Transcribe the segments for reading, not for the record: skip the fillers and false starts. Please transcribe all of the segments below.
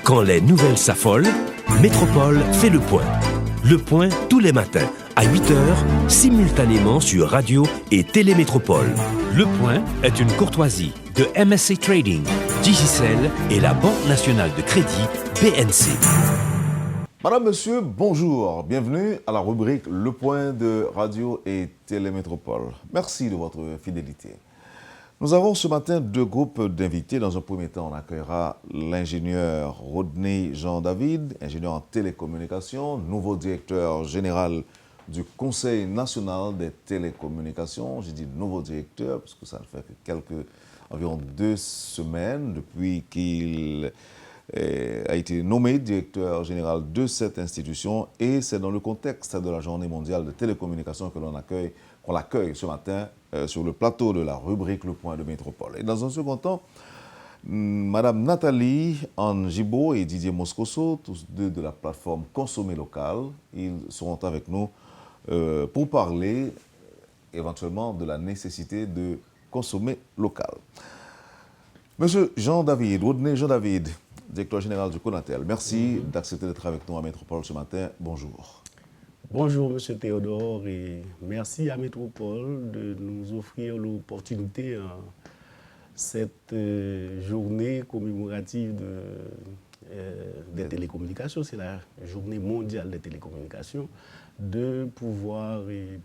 Quand les nouvelles s'affolent, Métropole fait le point. Le point tous les matins, à 8h, simultanément sur Radio et Télémétropole. Le point est une courtoisie de MSC Trading, Digicel et la Banque nationale de crédit, BNC. Madame, Monsieur, bonjour. Bienvenue à la rubrique Le Point de Radio et Télémétropole. Merci de votre fidélité. Nous avons ce matin deux groupes d'invités. Dans un premier temps, on accueillera l'ingénieur Rodney Jean-David, ingénieur en télécommunications, nouveau directeur général du Conseil national des télécommunications. J'ai dit nouveau directeur parce que ça ne fait que environ 2 semaines depuis qu'il a été nommé directeur général de cette institution, et c'est dans le contexte de la Journée mondiale de télécommunications qu'on l'accueille ce matin sur le plateau de la rubrique Le Point de Métropole. Et dans un second temps, Madame Nathalie Angibo et Didier Moscoso, tous deux de la plateforme Consommer Local, ils seront avec nous pour parler éventuellement de la nécessité de consommer local. Monsieur Jean-David, Rodney Jean-David, directeur général du Conatel, merci d'accepter d'être avec nous à Métropole ce matin. Bonjour. Bonjour, Monsieur Théodore, et merci à Métropole de nous offrir l'opportunité en cette journée commémorative des télécommunications. C'est la journée mondiale des télécommunications, de pouvoir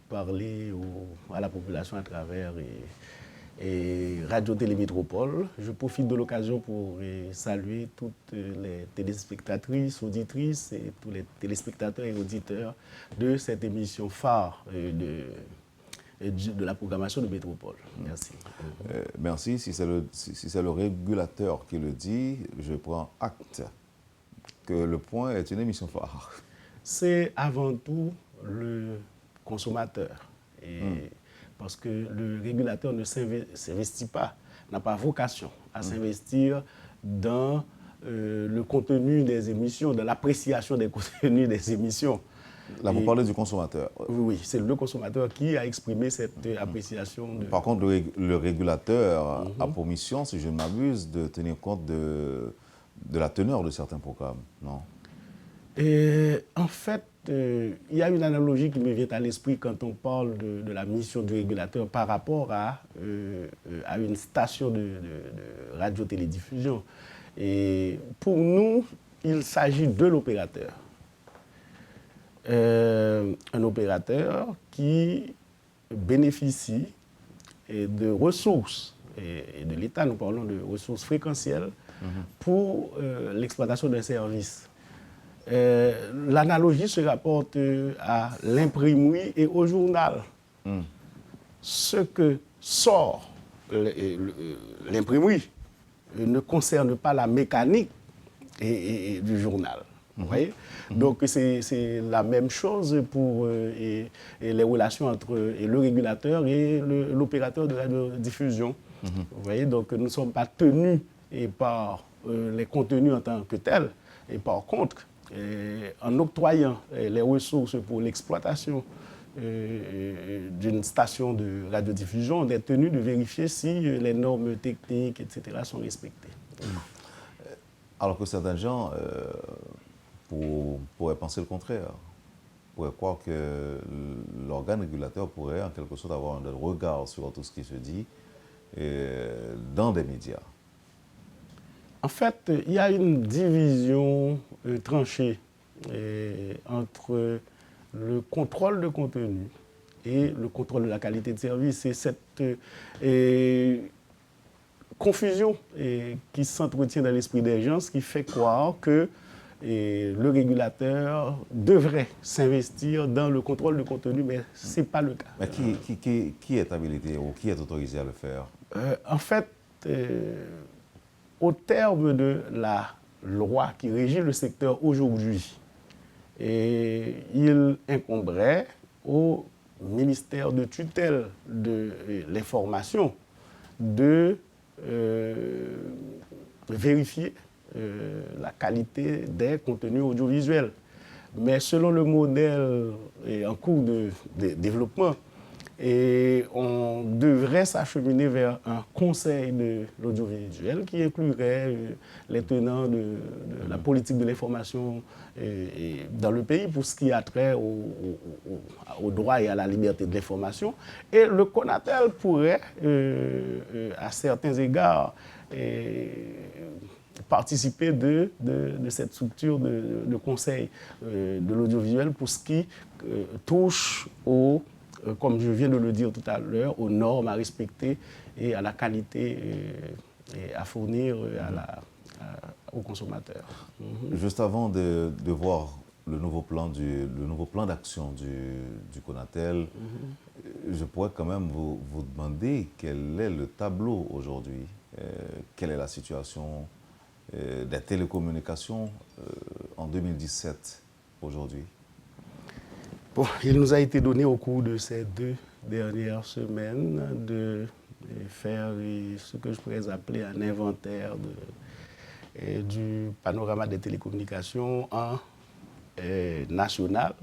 parler à la population à travers Radio Télémétropole. Je profite de l'occasion pour saluer toutes les téléspectatrices, auditrices et tous les téléspectateurs et auditeurs de cette émission phare de la programmation de Métropole. Merci. Merci. Si c'est le régulateur qui le dit, je prends acte que Le Point est une émission phare. C'est avant tout le consommateur. Parce que le régulateur ne s'investit pas, n'a pas vocation à s'investir dans le contenu des émissions, dans l'appréciation des contenus des émissions. Là, vous parlez du consommateur. Oui, c'est le consommateur qui a exprimé cette appréciation. Par contre, le régulateur a pour mission, si je ne m'abuse, de tenir compte de la teneur de certains programmes, non? En fait, il y a une analogie qui me vient à l'esprit quand on parle de la mission du régulateur par rapport à une station de radio-télédiffusion. Et pour nous, il s'agit de l'opérateur. Un opérateur qui bénéficie de ressources, et de l'État, nous parlons de ressources fréquentielles, pour l'exploitation d'un service. L'analogie se rapporte à l'imprimerie et au journal. Ce que sort l'imprimerie ne concerne pas la mécanique du journal. Vous voyez? Donc c'est la même chose pour les relations entre le régulateur et l'opérateur de radiodiffusion. Vous voyez? Donc nous ne sommes pas tenus par les contenus en tant que tels. Et par contre, en octroyant les ressources pour l'exploitation d'une station de radiodiffusion, on est tenu de vérifier si les normes techniques, etc., sont respectées. Alors que certains gens pourraient penser le contraire, pourraient croire que l'organe régulateur pourrait en quelque sorte avoir un regard sur tout ce qui se dit dans des médias. En fait, il y a une division tranchée entre le contrôle de contenu et le contrôle de la qualité de service. Et cette confusion qui s'entretient dans l'esprit des gens, ce qui fait croire que le régulateur devrait s'investir dans le contrôle de contenu, mais ce n'est pas le cas. Mais qui est habilité ou qui est autorisé à le faire? En fait, au terme de la loi qui régit le secteur aujourd'hui, il incomberait au ministère de tutelle de l'information de vérifier la qualité des contenus audiovisuels. Mais selon le modèle en cours de développement, Et on devrait s'acheminer vers un conseil de l'audiovisuel qui inclurait les tenants de la politique de l'information dans le pays pour ce qui a trait au droit et à la liberté de l'information. Et le CONATEL pourrait, à certains égards, participer de cette structure de conseil de l'audiovisuel pour ce qui touche comme je viens de le dire tout à l'heure, aux normes à respecter et à la qualité à fournir aux consommateurs. Juste avant de voir le nouveau plan d'action du CONATEL, je pourrais quand même vous demander quel est le tableau aujourd'hui, quelle est la situation des télécommunications en 2017 aujourd'hui. Bon, il nous a été donné au cours de ces 2 dernières semaines de faire ce que je pourrais appeler un inventaire du panorama des télécommunications national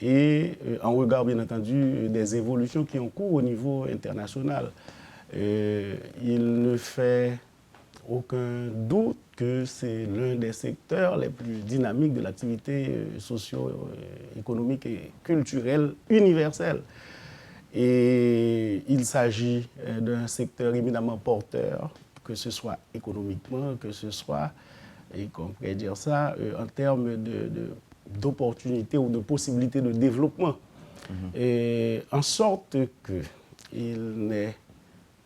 et en regard, bien entendu, des évolutions qui ont cours au niveau international. Il ne fait aucun doute que c'est l'un des secteurs les plus dynamiques de l'activité socio-économique et culturelle universelle. Et il s'agit d'un secteur éminemment porteur, que ce soit économiquement, que ce soit, et qu'on pourrait dire ça, en termes d'opportunités ou de possibilités de développement. Et en sorte qu'il n'est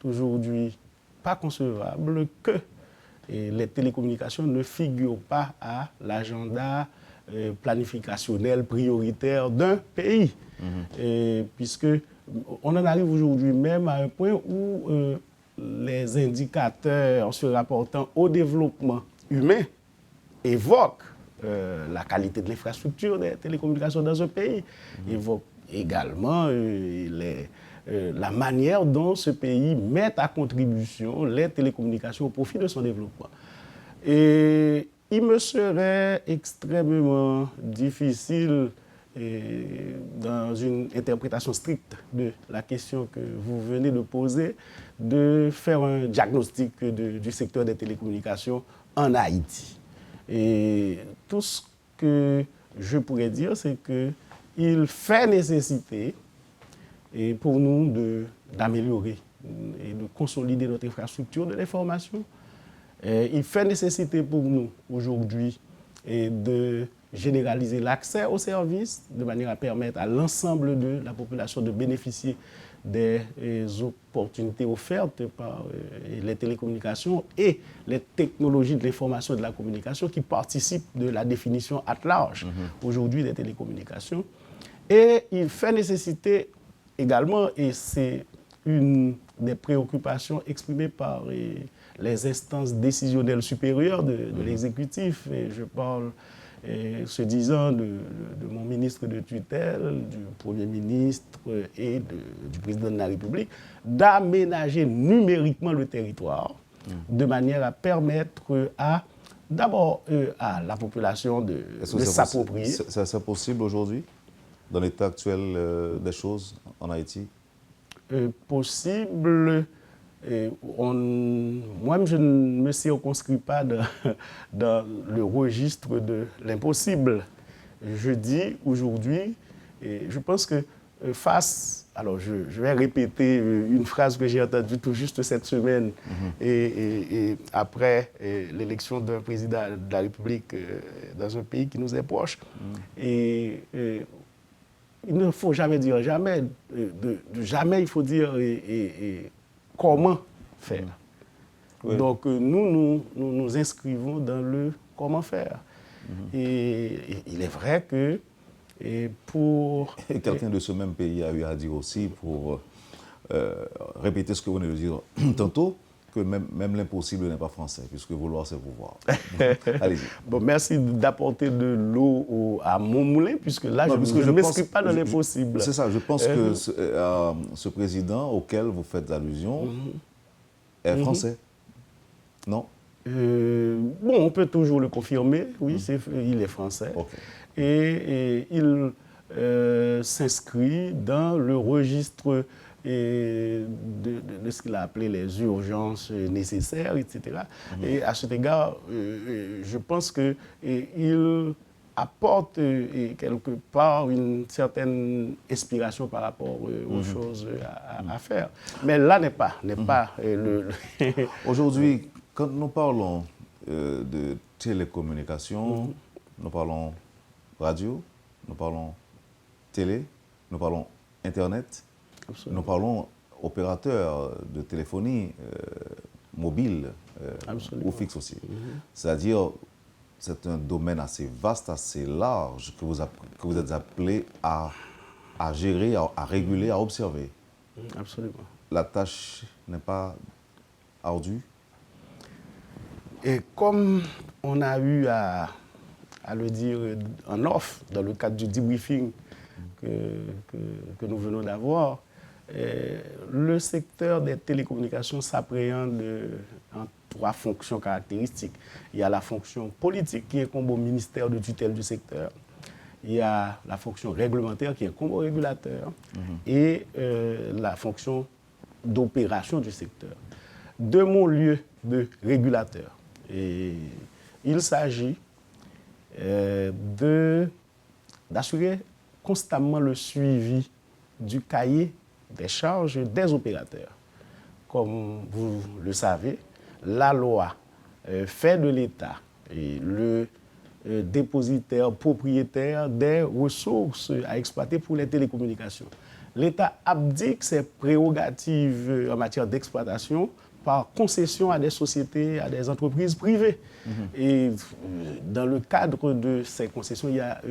aujourd'hui pas concevable que les télécommunications ne figurent pas à l'agenda planificationnel prioritaire d'un pays. Puisque on en arrive aujourd'hui même à un point où les indicateurs se rapportant au développement humain évoquent la qualité de l'infrastructure des télécommunications dans un pays, évoquent également la manière dont ce pays met à contribution les télécommunications au profit de son développement. Et il me serait extrêmement difficile, dans une interprétation stricte de la question que vous venez de poser, de faire un diagnostic du secteur des télécommunications en Haïti. Et tout ce que je pourrais dire, c'est qu'il fait nécessité et pour nous d'améliorer et de consolider notre infrastructure de l'information. Il fait nécessité pour nous aujourd'hui de généraliser l'accès aux services de manière à permettre à l'ensemble de la population de bénéficier des opportunités offertes par les télécommunications et les technologies de l'information et de la communication qui participent de la définition at large aujourd'hui des télécommunications. Et il fait nécessité également, et c'est une des préoccupations exprimées par les instances décisionnelles supérieures de l'exécutif, et je parle se disant de mon ministre de tutelle, du Premier ministre et du président de la République, d'aménager numériquement le territoire de manière à permettre d'abord à la population de s'approprier. C'est possible aujourd'hui, dans l'état actuel des choses en Haïti? Possible. Moi-même, je ne me circonscris pas dans le registre de l'impossible. Je dis aujourd'hui, et je pense que alors je vais répéter une phrase que j'ai entendue tout juste cette semaine, et après l'élection d'un président de la République dans un pays qui nous est proche. Il ne faut jamais dire jamais, jamais il faut dire comment faire. Oui. Donc nous nous inscrivons dans le comment faire. Et il est vrai que pour... Et quelqu'un de ce même pays a eu à dire aussi, pour répéter ce que vous venez de dire tantôt, que même l'impossible n'est pas français, puisque vouloir, c'est pouvoir. Allez-y. Bon, merci d'apporter de l'eau à mon moulin, puisque là, je ne m'inscris pas dans l'impossible. C'est ça, je pense que ce président auquel vous faites allusion est français, non? Bon, on peut toujours le confirmer, oui, il est français. Okay. Et il s'inscrit dans le registre de ce qu'il a appelé les urgences nécessaires, etc. Et à cet égard, je pense qu'il apporte quelque part une certaine inspiration par rapport aux choses à faire. Mais là n'est pas le... Aujourd'hui, quand nous parlons de télécommunications, nous parlons radio, nous parlons télé, nous parlons Internet, Absolument. nous parlons opérateurs de téléphonie mobile ou fixe aussi. C'est-à-dire, c'est un domaine assez vaste, assez large que vous êtes appelé à gérer, à réguler, à observer. Absolument. La tâche n'est pas ardue. Et comme on a eu à le dire en off, dans le cadre du debriefing que nous venons d'avoir, le secteur des télécommunications s'appréhende en 3 fonctions caractéristiques. Il y a la fonction politique qui incombe au ministère de tutelle du secteur. Il y a la fonction réglementaire qui incombe au régulateur et la fonction d'opération du secteur. De mon lieu de régulateur, et il s'agit d'assurer constamment le suivi du cahier des charges des opérateurs. Comme vous le savez, la loi fait de l'État le dépositaire propriétaire des ressources à exploiter pour les télécommunications. L'État abdique ses prérogatives en matière d'exploitation par concession à des sociétés, à des entreprises privées. Et dans le cadre de ces concessions, il y a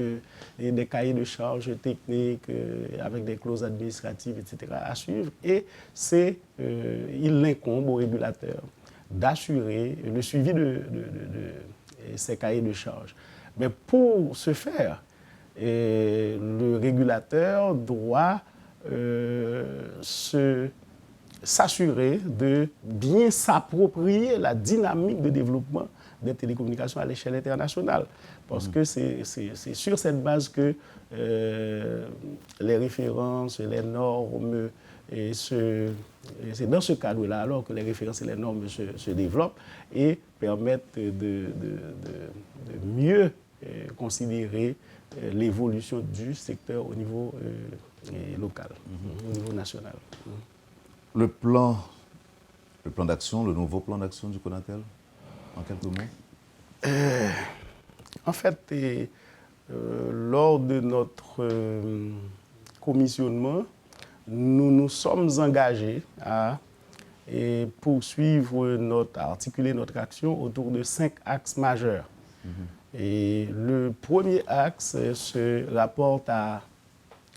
des cahiers de charges techniques avec des clauses administratives, etc. à suivre. Et il incombe au régulateur d'assurer le suivi de ces cahiers de charges. Mais pour ce faire, le régulateur doit s'assurer de bien s'approprier la dynamique de développement des télécommunications à l'échelle internationale. Parce que c'est sur cette base que les références, les normes, c'est dans ce cadre-là alors que les références et les normes se développent et permettent de mieux considérer l'évolution du secteur au niveau local, au niveau national. Le plan d'action, le nouveau plan d'action du CONATEL, en quelques mots? En fait, lors de notre commissionnement, nous nous sommes engagés à articuler notre action autour de 5 axes majeurs. Et le premier axe se rapporte à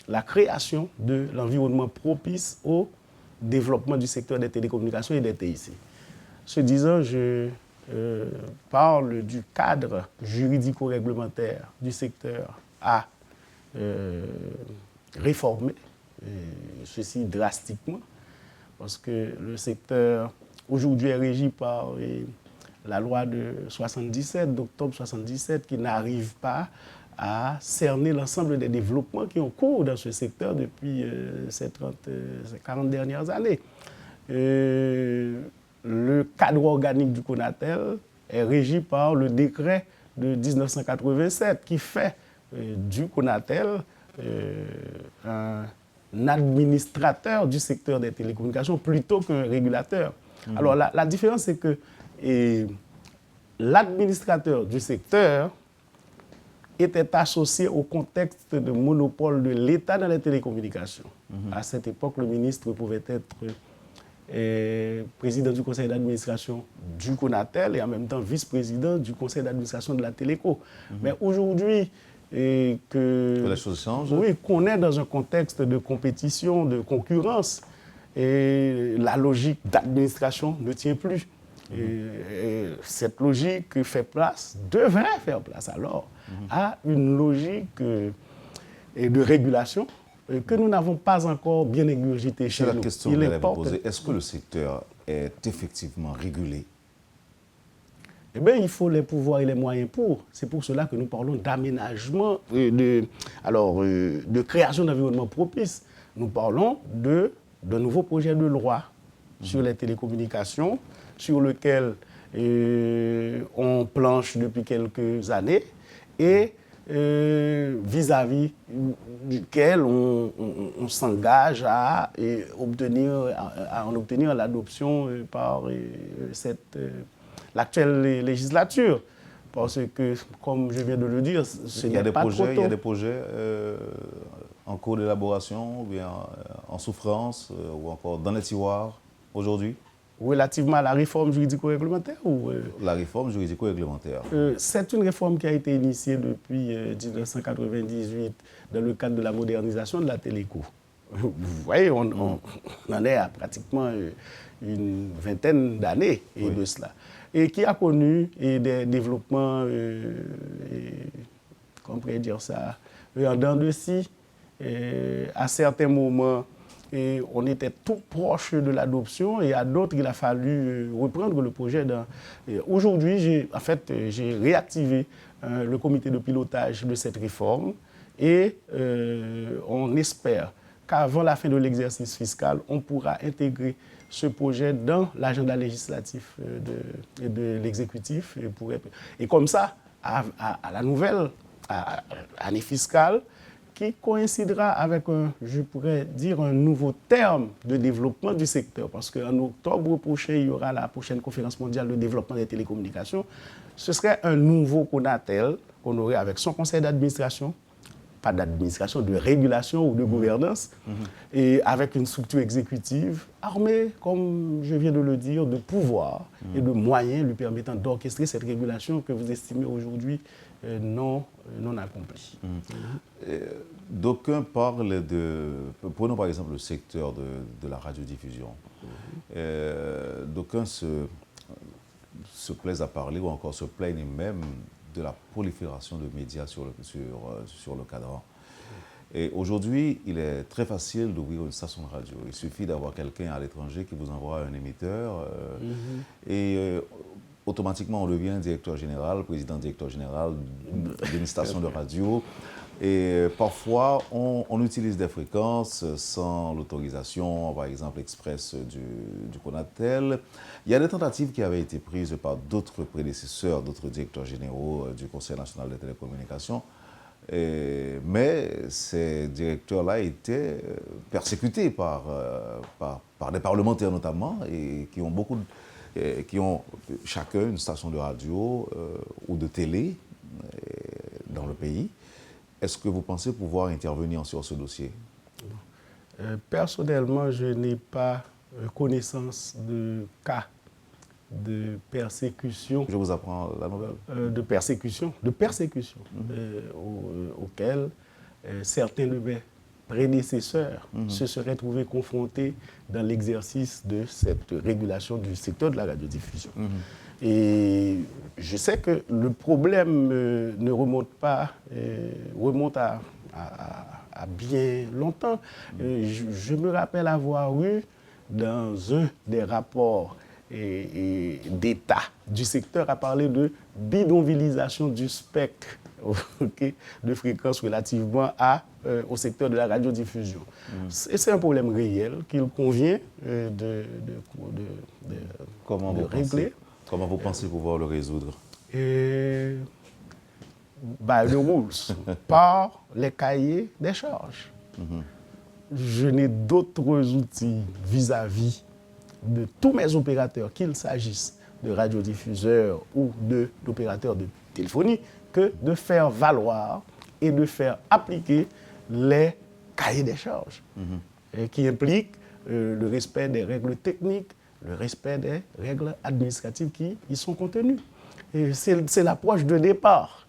la création de l'environnement propice au développement du secteur des télécommunications et des TIC. Ce disant, je parle du cadre juridico-réglementaire du secteur à réformer, ceci drastiquement, parce que le secteur aujourd'hui est régi par la loi d'octobre 77, qui n'arrive pas à cerner l'ensemble des développements qui ont cours dans ce secteur depuis ces 40 dernières années. Le cadre organique du CONATEL est régi par le décret de 1987 qui fait du CONATEL un administrateur du secteur des télécommunications plutôt qu'un régulateur. Alors la différence, c'est que l'administrateur du secteur était associé au contexte de monopole de l'État dans les télécommunications. À cette époque, le ministre pouvait être président du conseil d'administration du CONATEL et en même temps vice-président du conseil d'administration de la Téléco. Mais aujourd'hui, les choses changent. Oui, qu'on est dans un contexte de compétition, de concurrence, et la logique d'administration ne tient plus. Et cette logique devrait faire place alors à une logique de régulation que nous n'avons pas encore bien ingurgitée chez nous. C'est la question que j'allais vous poser. Est-ce que le secteur est effectivement régulé? eh bien, il faut les pouvoirs et les moyens pour. C'est pour cela que nous parlons d'aménagement, de création d'environnement propice. Nous parlons d'un nouveau projet de loi sur les télécommunications, sur lequel on planche depuis quelques années et vis-à-vis duquel on s'engage à en obtenir l'adoption par l'actuelle législature. Parce que, comme je viens de le dire, ce n'est pas trop tôt. Il y a des projets en cours d'élaboration, ou bien en souffrance, ou encore dans les tiroirs aujourd'hui? Relativement à la réforme juridico-réglementaire La réforme juridico-réglementaire. C'est une réforme qui a été initiée depuis 1998 dans le cadre de la modernisation de la téléco. Vous voyez, on en est à pratiquement une vingtaine d'années de cela. Et qui a connu des développements, comment on pourrait dire ça, en dents de scie. À certains moments, on était tout proche de l'adoption et à d'autres, il a fallu reprendre le projet. Aujourd'hui, j'ai réactivé le comité de pilotage de cette réforme et on espère qu'avant la fin de l'exercice fiscal, on pourra intégrer ce projet dans l'agenda législatif de l'exécutif. Et comme ça, à la nouvelle année fiscale, qui coïncidera avec, je pourrais dire, un nouveau terme de développement du secteur. Parce qu'en octobre prochain, il y aura la prochaine conférence mondiale de développement des télécommunications. Ce serait un nouveau CONATEL qu'on aurait avec son conseil d'administration, pas d'administration, de régulation ou de gouvernance, et avec une structure exécutive armée, comme je viens de le dire, de pouvoir et de moyens lui permettant d'orchestrer cette régulation que vous estimez aujourd'hui non accomplie. D'aucuns parlent prenons par exemple le secteur de la radiodiffusion. D'aucuns se plaisent à parler ou encore se plaignent même de la prolifération de médias sur le cadran. Et aujourd'hui, il est très facile d'ouvrir une station de radio. Il suffit d'avoir quelqu'un à l'étranger qui vous envoie un émetteur et automatiquement on devient directeur général, président-directeur général d'une station de radio. Et parfois, on utilise des fréquences sans l'autorisation, par exemple, express du CONATEL. Il y a des tentatives qui avaient été prises par d'autres prédécesseurs, d'autres directeurs généraux du Conseil national des télécommunications. Mais ces directeurs-là étaient persécutés par des parlementaires notamment, et qui ont chacun une station de radio ou de télé dans le pays. Est-ce que vous pensez pouvoir intervenir sur ce dossier? Personnellement, je n'ai pas connaissance de cas de persécution. Je vous apprends la nouvelle. De persécution auxquelles certains de mes prédécesseurs se seraient trouvés confrontés dans l'exercice de cette régulation du secteur de la radiodiffusion. Et je sais que le problème ne remonte pas, remonte à bien longtemps. Je me rappelle avoir eu dans un des rapports d'État du secteur à parler de bidonvillisation du spectre de fréquence relativement au secteur de la radiodiffusion. Et c'est un problème réel qu'il convient de régler. Comment vous pensez pouvoir le résoudre? Le rules, par les cahiers des charges. Je n'ai d'autres outils vis-à-vis de tous mes opérateurs, qu'il s'agisse de radiodiffuseurs ou d'opérateurs de téléphonie, que de faire valoir et de faire appliquer les cahiers des charges, qui impliquent le respect des règles techniques, le respect des règles administratives qui y sont contenues. C'est l'approche de départ.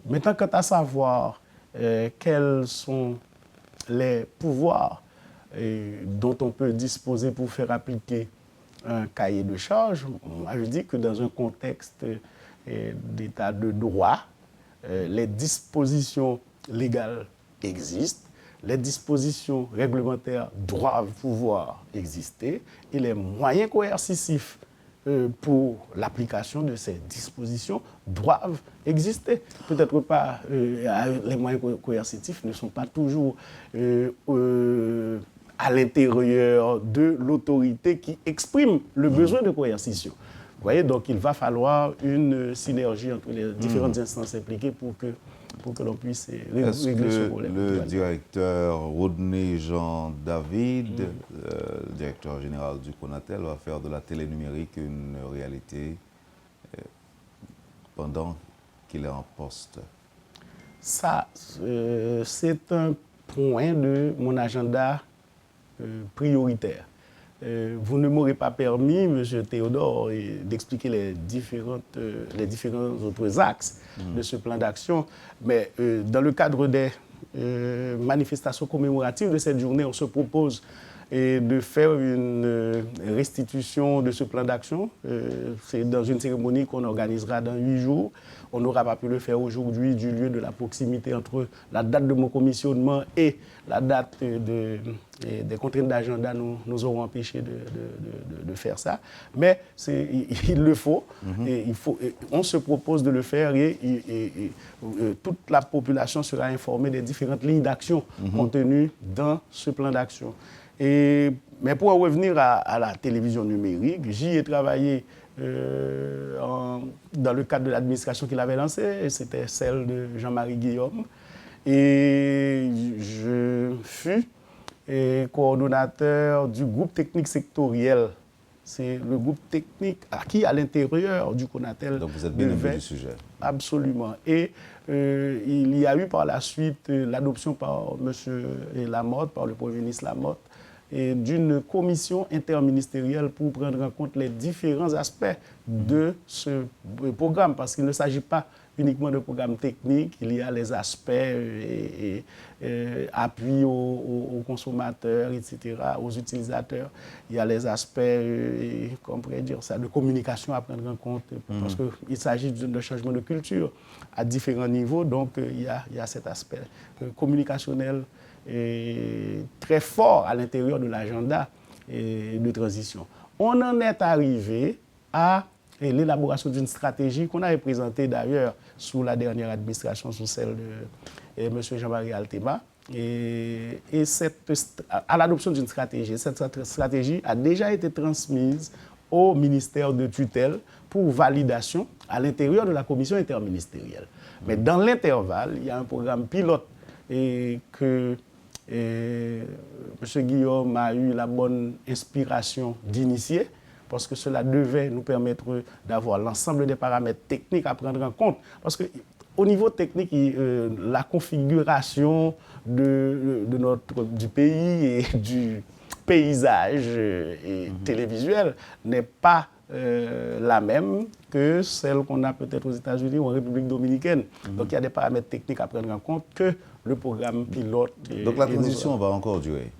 Maintenant, quant à savoir quels sont les pouvoirs dont on peut disposer pour faire appliquer un cahier de charges, moi je dis que dans un contexte d'état de droit, les dispositions légales existent, les dispositions réglementaires doivent pouvoir exister et les moyens coercitifs pour l'application de ces dispositions doivent exister. Peut-être pas, les moyens coercitifs ne sont pas toujours à l'intérieur de l'autorité qui exprime le besoin de coercition. Vous voyez, donc il va falloir une synergie entre les différentes instances impliquées pour que l'on puisse régler ce problème. Le directeur Rodney Jean David, directeur général du Conatel, va faire de la télé numérique une réalité pendant qu'il est en poste? Ça, c'est un point de mon agenda prioritaire. Vous ne m'aurez pas permis, M. Théodore, d'expliquer les différents autres axes de ce plan d'action, mais dans le cadre des manifestations commémoratives de cette journée, on se propose de faire une restitution de ce plan d'action. C'est dans une cérémonie qu'on organisera dans 8 jours. On n'aura pas pu le faire aujourd'hui du lieu de la proximité entre la date de mon commissionnement et la date des contraintes d'agenda nous auront empêché de faire ça. Mais il le faut. Et on se propose de le faire et toute la population sera informée des différentes lignes d'action contenues dans ce plan d'action. Mais pour en revenir à la télévision numérique, j'y ai travaillé dans le cadre de l'administration qu'il avait lancée, c'était celle de Jean-Marie Guillaume. Et je fus coordonnateur du groupe technique sectoriel. C'est le groupe technique qui, à l'intérieur du Conatel... Donc vous êtes bien imbu du sujet. Absolument. Et il y a eu par la suite l'adoption par M. Lamotte, par le Premier ministre Lamotte, d'une commission interministérielle pour prendre en compte les différents aspects de ce programme, parce qu'il ne s'agit pas uniquement de programme technique, il y a les aspects appui aux consommateurs, etc., aux utilisateurs, il y a les aspects, comment on pourrait dire ça, de communication à prendre en compte, parce qu'il s'agit d'un changement de culture à différents niveaux, donc il y a cet aspect communicationnel très fort à l'intérieur de l'agenda de transition. On en est arrivé à l'élaboration d'une stratégie qu'on avait présentée d'ailleurs sous la dernière administration, sous celle de M. Jean-Marie Altema. Et à l'adoption d'une stratégie, cette stratégie a déjà été transmise au ministère de tutelle pour validation à l'intérieur de la commission interministérielle. Mais dans l'intervalle, il y a un programme pilote que M. Guillaume a eu la bonne inspiration d'initier, parce que cela devait nous permettre d'avoir l'ensemble des paramètres techniques à prendre en compte. Parce qu'au niveau technique, la configuration du pays et du paysage télévisuel n'est pas la même que celle qu'on a peut-être aux États-Unis ou en République dominicaine. Donc il y a des paramètres techniques à prendre en compte que le programme pilote. Donc la transition va encore durer.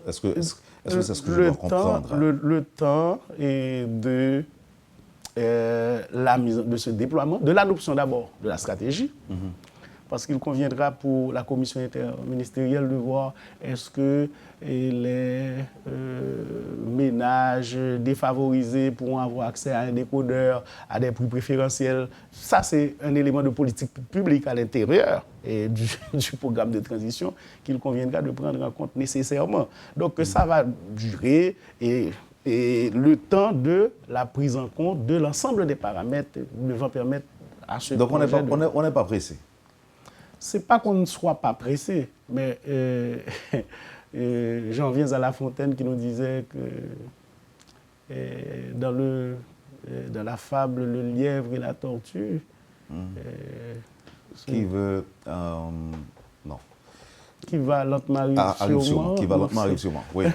Est-ce que c'est ce que je dois comprendre? Le temps est de ce déploiement, de l'adoption d'abord de la stratégie, parce qu'il conviendra pour la commission interministérielle de voir est-ce que les ménages défavorisés pourront avoir accès à un décodeur, à des prix préférentiels. Ça, c'est un élément de politique publique à l'intérieur du programme de transition qu'il conviendra de prendre en compte nécessairement. Donc ça va durer et le temps de la prise en compte de l'ensemble des paramètres devant permettre à ce Donc on n'est pas pressé. C'est pas qu'on ne soit pas pressé, mais j'en viens à La Fontaine qui nous disait que dans la fable Le lièvre et la tortue, qui veut... non. Qui va lentement arrive sûrement. Qui va lentement arrive sûrement, oui.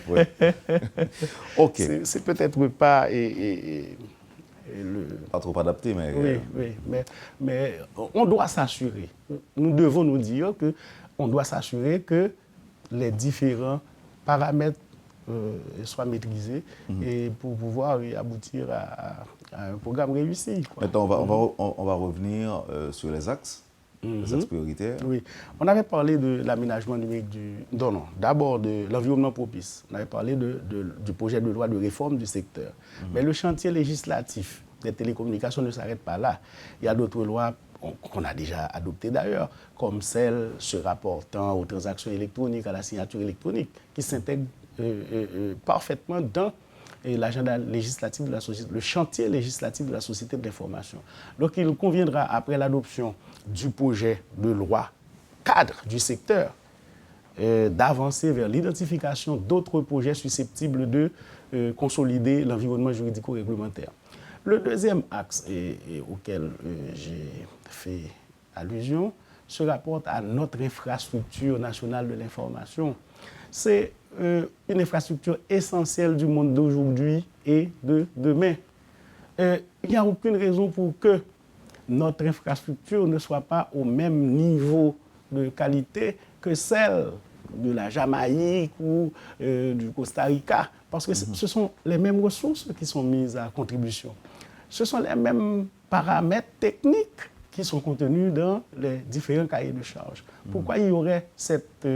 OK. C'est peut-être pas... Pas trop adapté, mais... Oui, mais on doit s'assurer. Nous devons nous dire qu'on doit s'assurer que les différents paramètres soient maîtrisés et pour pouvoir aboutir à un programme réussi. Maintenant, on va revenir sur les axes des axes prioritaires. Oui, on avait parlé de l'aménagement numérique d'abord de l'environnement propice. On avait parlé du projet de loi de réforme du secteur. Mais le chantier législatif des télécommunications ne s'arrête pas là. Il y a d'autres lois qu'on a déjà adoptées d'ailleurs, comme celle se rapportant aux transactions électroniques, à la signature électronique, qui s'intègre parfaitement dans l'agenda législatif de la société, le chantier législatif de la société de l'information. Donc il conviendra, après l'adoption du projet de loi cadre du secteur, d'avancer vers l'identification d'autres projets susceptibles de consolider l'environnement juridico-réglementaire. Le deuxième axe auquel j'ai fait allusion se rapporte à notre infrastructure nationale de l'information. C'est une infrastructure essentielle du monde d'aujourd'hui et de demain. Il n'y a aucune raison pour que notre infrastructure ne soit pas au même niveau de qualité que celle de la Jamaïque ou du Costa Rica, parce que ce sont les mêmes ressources qui sont mises à contribution. Ce sont les mêmes paramètres techniques qui sont contenus dans les différents cahiers de charges. Pourquoi il y aurait cette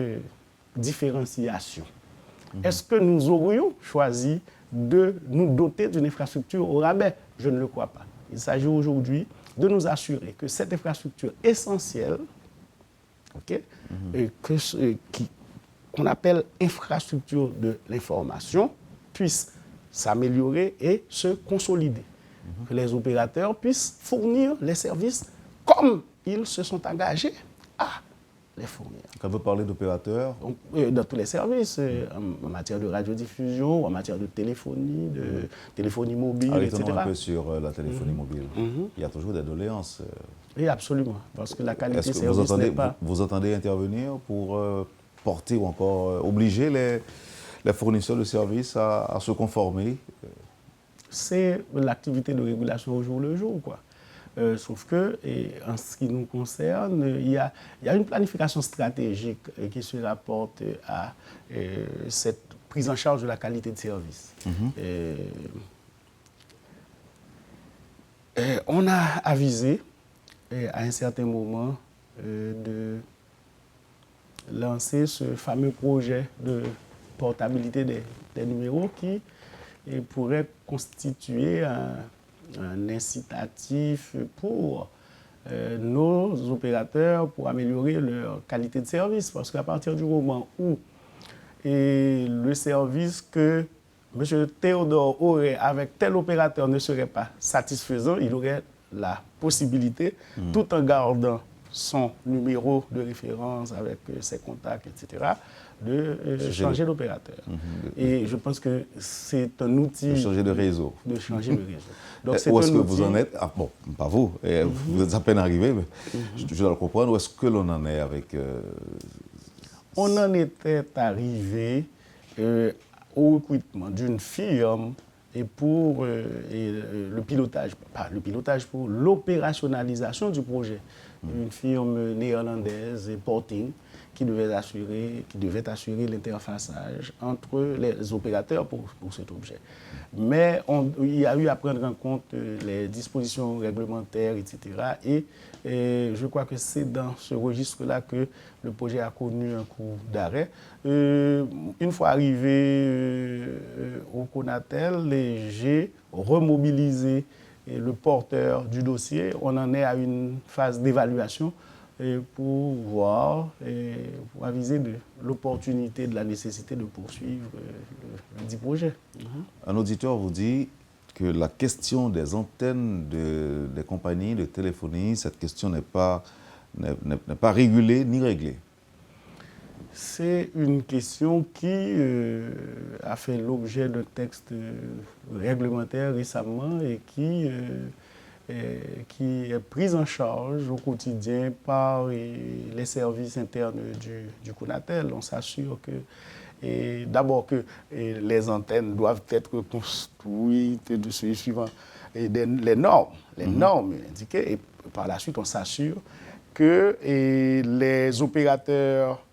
différenciation? Est-ce que nous aurions choisi de nous doter d'une infrastructure au rabais? Je ne le crois pas. Il s'agit aujourd'hui de nous assurer que cette infrastructure essentielle, qu'on appelle infrastructure de l'information, puisse s'améliorer et se consolider. Que les opérateurs puissent fournir les services comme ils se sont engagés à les fournir. Quand vous parlez d'opérateurs? Dans tous les services, en matière de radiodiffusion, en matière de téléphonie mobile, Arrêtons etc. un peu sur la téléphonie mobile. Il y a toujours des doléances. Oui, absolument, parce que la qualité de service n'est pas... Vous entendez intervenir pour porter ou encore obliger les fournisseurs de services à se conformer? C'est l'activité de régulation au jour le jour, quoi. Sauf que, en ce qui nous concerne, il y a une planification stratégique qui se rapporte à cette prise en charge de la qualité de service. On a avisé à un certain moment de lancer ce fameux projet de portabilité des numéros qui pourrait constituer un incitatif pour nos opérateurs pour améliorer leur qualité de service. Parce qu'à partir du moment où le service que M. Théodore aurait avec tel opérateur ne serait pas satisfaisant, il aurait la possibilité, tout en gardant son numéro de référence avec ses contacts, etc., de changer d'opérateur. Et je pense que c'est un outil... De changer de réseau. De changer de réseau. Donc, c'est où est-ce que outil... vous en êtes? Ah, bon, pas vous. Vous êtes à peine arrivé, mais je dois le comprendre. Où est-ce que l'on en est avec... On en était arrivé au recrutement d'une firme et pour le pilotage, pas le pilotage, pour l'opérationnalisation du projet. Une firme néerlandaise, Porting, qui devait assurer l'interfaçage entre les opérateurs pour cet objet. Mais il y a eu à prendre en compte les dispositions réglementaires, etc. Et je crois que c'est dans ce registre-là que le projet a connu un coup d'arrêt. Une fois arrivé au Conatel, j'ai remobilisé le porteur du dossier. On en est à une phase d'évaluation pour voir, pour aviser de l'opportunité, de la nécessité de poursuivre le dit projet. Un auditeur vous dit que la question des antennes des compagnies de téléphonie, cette question n'est pas régulée ni réglée. C'est une question qui a fait l'objet de textes réglementaires récemment et qui est prise en charge au quotidien par les services internes du Conatel. On s'assure que, d'abord, que les antennes doivent être construites suivant les normes indiquées. Et par la suite, on s'assure que les opérateurs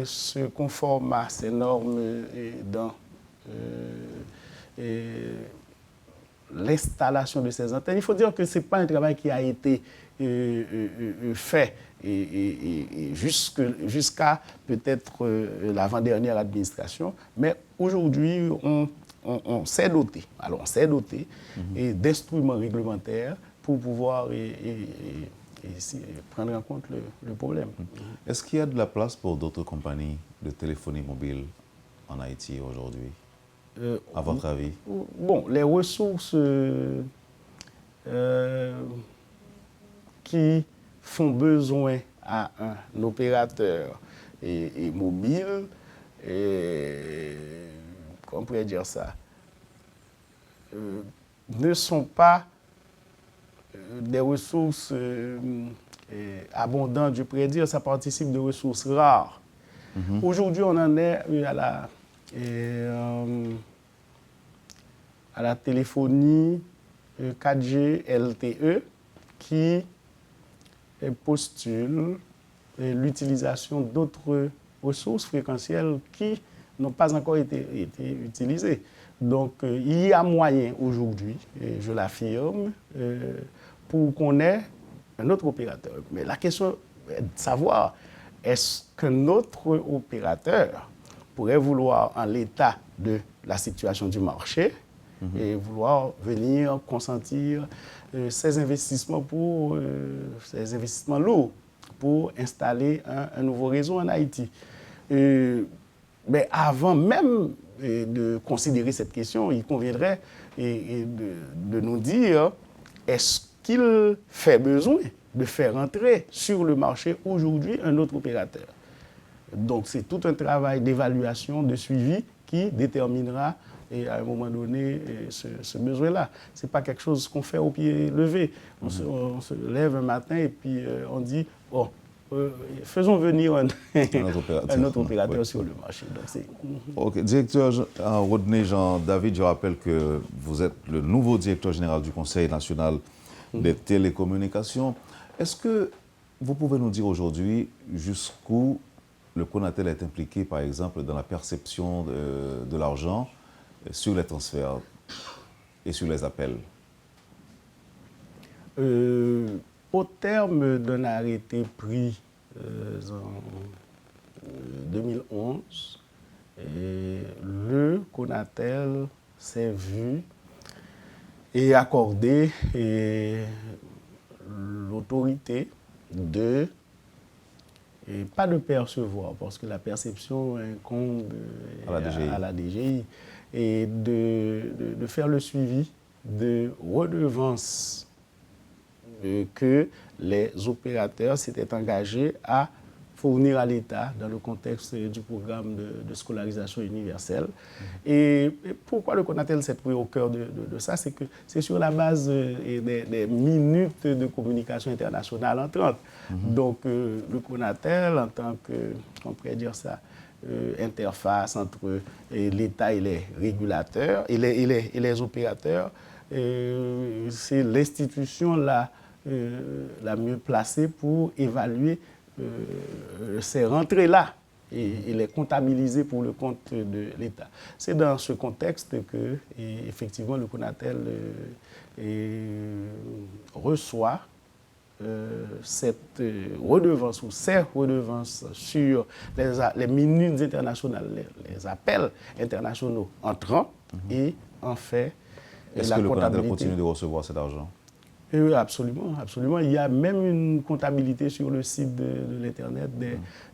se conforment à ces normes dans l'installation de ces antennes. Il faut dire que ce n'est pas un travail qui a été fait jusqu'à peut-être l'avant-dernière administration, mais aujourd'hui, on s'est doté, d'instruments réglementaires pour pouvoir prendre en compte le problème. Est-ce qu'il y a de la place pour d'autres compagnies de téléphonie mobile en Haïti aujourd'hui, à votre avis? Bon, les ressources qui font besoin à un opérateur mobile, comment on pourrait dire ça, ne sont pas des ressources abondantes, je pourrais dire, ça participe de ressources rares. Aujourd'hui, on en est à la téléphonie 4G LTE qui postule l'utilisation d'autres ressources fréquentielles qui n'ont pas encore été utilisées. Donc, il y a moyen aujourd'hui, je l'affirme, pour qu'on ait un autre opérateur. Mais la question est de savoir, est-ce qu'un autre opérateur pourrait vouloir, en l'état de la situation du marché, et vouloir venir consentir ces investissements lourds pour installer un nouveau réseau en Haïti. Mais avant même de considérer cette question, il conviendrait de nous dire, est-ce qu'il fait besoin de faire entrer sur le marché aujourd'hui un autre opérateur? Donc c'est tout un travail d'évaluation, de suivi qui déterminera à un moment donné ce besoin-là. Ce n'est pas quelque chose qu'on fait au pied levé. On se lève un matin et puis on dit, oh, faisons venir un autre opérateur sur le marché. Donc, OK. Directeur Rodney Jean-David, je rappelle que vous êtes le nouveau directeur général du Conseil national des télécommunications. Est-ce que vous pouvez nous dire aujourd'hui jusqu'où le Conatel est impliqué, par exemple, dans la perception de l'argent sur les transferts et sur les appels? Au terme d'un arrêté pris en 2011, le Conatel s'est vu et accordé l'autorité de, pas de percevoir, parce que la perception incombe à la DGI, et de faire le suivi de redevances que les opérateurs s'étaient engagés à fournir à l'État dans le contexte du programme de scolarisation universelle. Et pourquoi le Conatel s'est pris au cœur de ça? C'est que c'est sur la base des minutes de communication internationale entrantes. Donc le Conatel, en tant que, on pourrait dire ça, interface entre l'État et les régulateurs et les opérateurs, c'est l'institution la mieux placée pour évaluer ces rentrées-là et les comptabiliser pour le compte de l'État. C'est dans ce contexte que, effectivement, le Conatel reçoit cette redevance ou ces redevances sur les minutes internationales, les appels internationaux entrants et en fait Est-ce que le Conatel continue de recevoir cet argent? Oui, absolument, absolument. Il y a même une comptabilité sur le site de l'Internet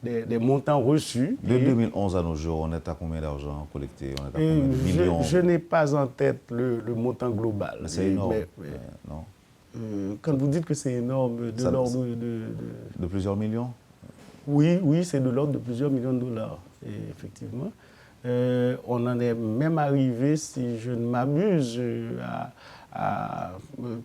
des montants reçus. De 2011 à nos jours, on est à combien d'argent collecté? On est à combien de millions? Je n'ai pas en tête le montant global. C'est énorme. Non. Quand vous dites que c'est énorme, de l'ordre de plusieurs millions? Oui, c'est de l'ordre de plusieurs millions de dollars, effectivement. On en est même arrivé, si je ne m'abuse, à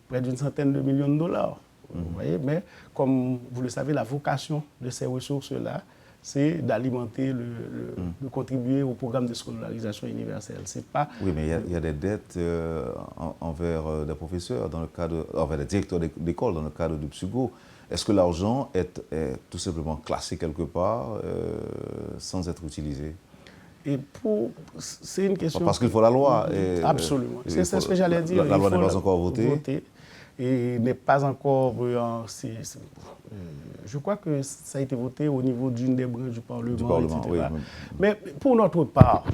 près d'une centaine de millions de dollars. Vous voyez, mais comme vous le savez, la vocation de ces ressources-là, c'est d'alimenter, de contribuer au programme de scolarisation universelle. C'est pas... Oui, mais il y a des dettes envers des professeurs, envers des directeurs d'école dans le cadre du PSUGO. Est-ce que l'argent est tout simplement classé quelque part sans être utilisé? c'est une question... Parce qu'il faut la loi. Absolument. C'est ce que j'allais dire. La loi n'est pas encore votée. Et n'est pas encore... je crois que ça a été voté au niveau d'une des branches du Parlement, etc. Oui. Mais pour notre part,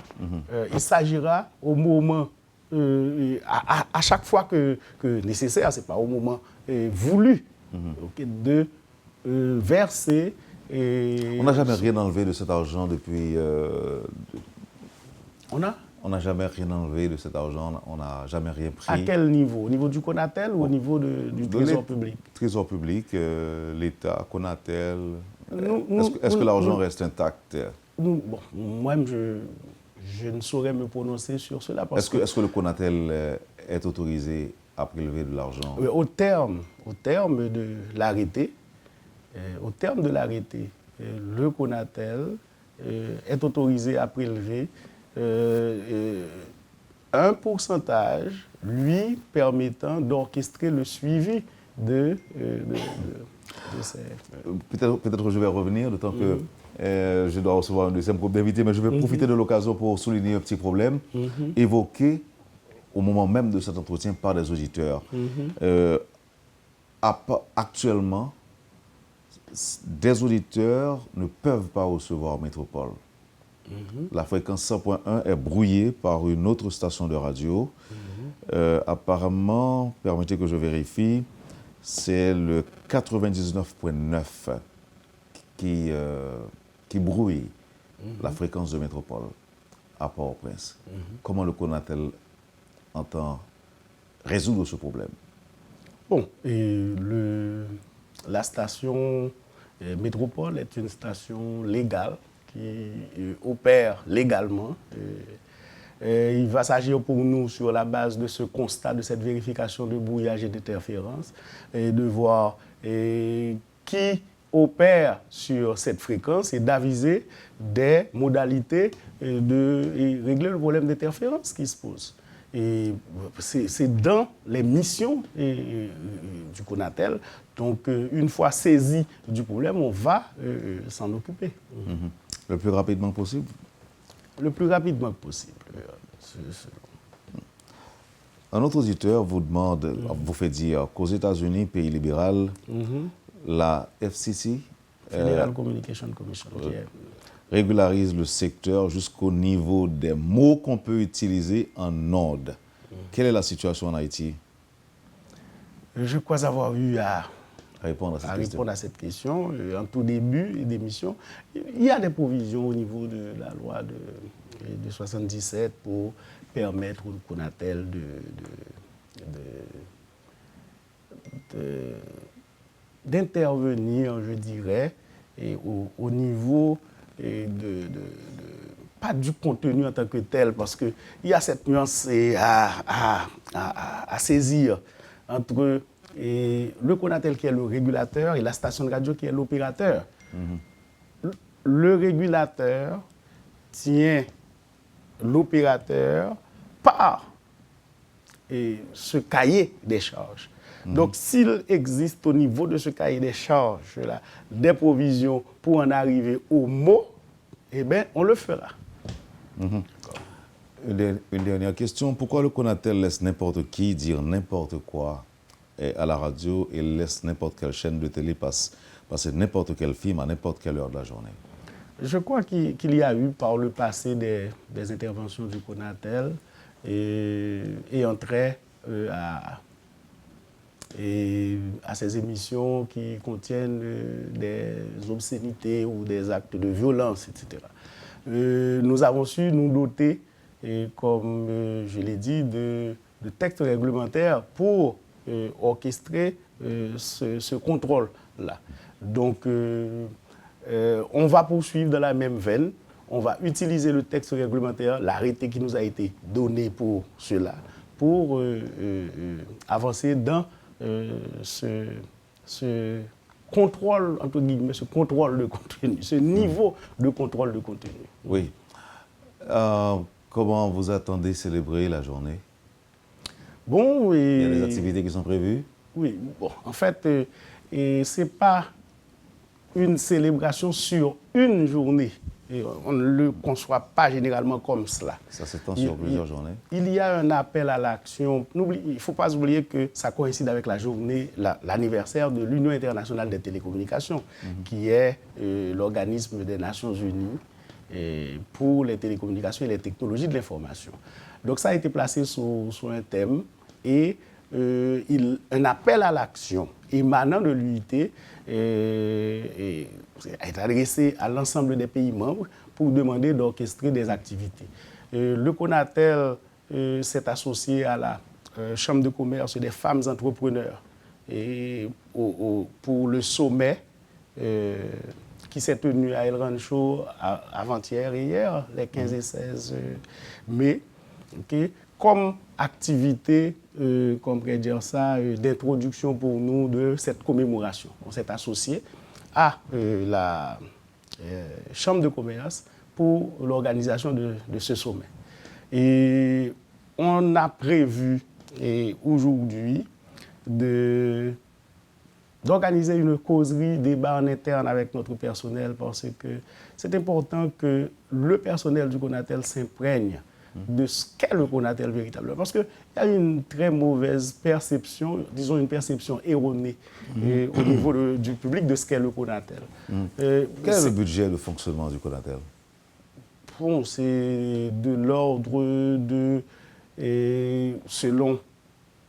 il s'agira au moment, à chaque fois que nécessaire, ce n'est pas au moment voulu, de verser... On n'a jamais rien enlevé de cet argent depuis... On n'a jamais rien enlevé de cet argent, on n'a jamais rien pris. À quel niveau? Au niveau du Conatel ou au niveau du Trésor public? Trésor public, l'État, Conatel. Est-ce que l'argent reste intact? Moi-même, je ne saurais me prononcer sur cela. Est-ce que le Conatel est autorisé à prélever de l'argent? Au terme de l'arrêté, le Conatel est autorisé à prélever un pourcentage lui permettant d'orchestrer le suivi de ces... Peut-être que je vais revenir, d'autant que je dois recevoir un deuxième groupe d'invités, mais je vais profiter de l'occasion pour souligner un petit problème évoqué au moment même de cet entretien par des auditeurs. Actuellement, des auditeurs ne peuvent pas recevoir Métropole. La fréquence 100.1 est brouillée par une autre station de radio. Apparemment, permettez que je vérifie, c'est le 99.9 qui brouille la fréquence de Métropole à Port-au-Prince. Comment le Conatel entend résoudre ce problème? La station Métropole est une station légale qui opère légalement. Il va s'agir pour nous, sur la base de ce constat, de cette vérification de brouillage et d'interférence, de voir qui opère sur cette fréquence et d'aviser des modalités de régler le problème d'interférence qui se pose. Et c'est dans les missions du Conatel. Donc, une fois saisi du problème, on va s'en occuper. Le plus rapidement possible? Le plus rapidement possible. Un autre auditeur vous demande, vous fait dire qu'aux États-Unis, pays libéral, la FCC, Federal Communication Commission, régularise le secteur jusqu'au niveau des mots qu'on peut utiliser en ondes. Quelle est la situation en Haïti? Je crois avoir eu à répondre à cette question. En tout début d'émission, il y a des provisions au niveau de la loi de 77 pour permettre au Conatel d'intervenir, je dirais, au niveau pas du contenu en tant que tel, parce qu'il y a cette nuance à saisir entre le Conatel qui est le régulateur et la station de radio qui est l'opérateur. Le régulateur tient l'opérateur par ce cahier des charges. Donc, s'il existe au niveau de ce cahier des charges-là des provisions pour en arriver au mot, eh bien, on le fera. Une dernière question. Pourquoi le Conatel laisse n'importe qui dire n'importe quoi à la radio et laisse n'importe quelle chaîne de télé passer n'importe quel film à n'importe quelle heure de la journée? Je crois qu'il y a eu par le passé des interventions du Conatel et entrait à ces émissions qui contiennent des obscénités ou des actes de violence, etc. Nous avons su nous doter, comme je l'ai dit, de textes réglementaires pour orchestrer ce contrôle-là. Donc, on va poursuivre dans la même veine. On va utiliser le texte réglementaire, l'arrêté qui nous a été donné pour cela, pour avancer dans ce contrôle, entre guillemets, ce contrôle de contenu, ce niveau de contrôle de contenu. Oui. Comment vous attendez célébrer la journée? Bon, il y a des activités qui sont prévues? Oui, bon, en fait, ce n'est pas une célébration sur une journée. Et on ne le conçoit pas généralement comme cela. Ça s'étend sur plusieurs journées. Il y a un appel à l'action. Il ne faut pas oublier que ça coïncide avec la journée, l'anniversaire de l'Union internationale des télécommunications, qui est l'organisme des Nations Unies pour les télécommunications et les technologies de l'information. Donc ça a été placé sur un thème et un appel à l'action émanant de l'UIT est adressé à l'ensemble des pays membres pour demander d'orchestrer des activités. Le CONATEL s'est associé à la Chambre de commerce des femmes entrepreneurs pour le sommet qui s'est tenu à El Rancho avant-hier et hier, les 15 et 16 mai, comme activité, comme pourrait dire ça, d'introduction pour nous de cette commémoration. On s'est associé à la Chambre de commerce pour l'organisation de ce sommet. Et on a prévu aujourd'hui d'organiser une causerie, débat en interne avec notre personnel parce que c'est important que le personnel du CONATEL s'imprègne de ce qu'est le CONATEL véritablement. Parce qu'il y a une très mauvaise perception, disons une perception erronée au niveau du public de ce qu'est le CONATEL. Quel est le budget de fonctionnement du CONATEL? Bon, c'est de l'ordre de, selon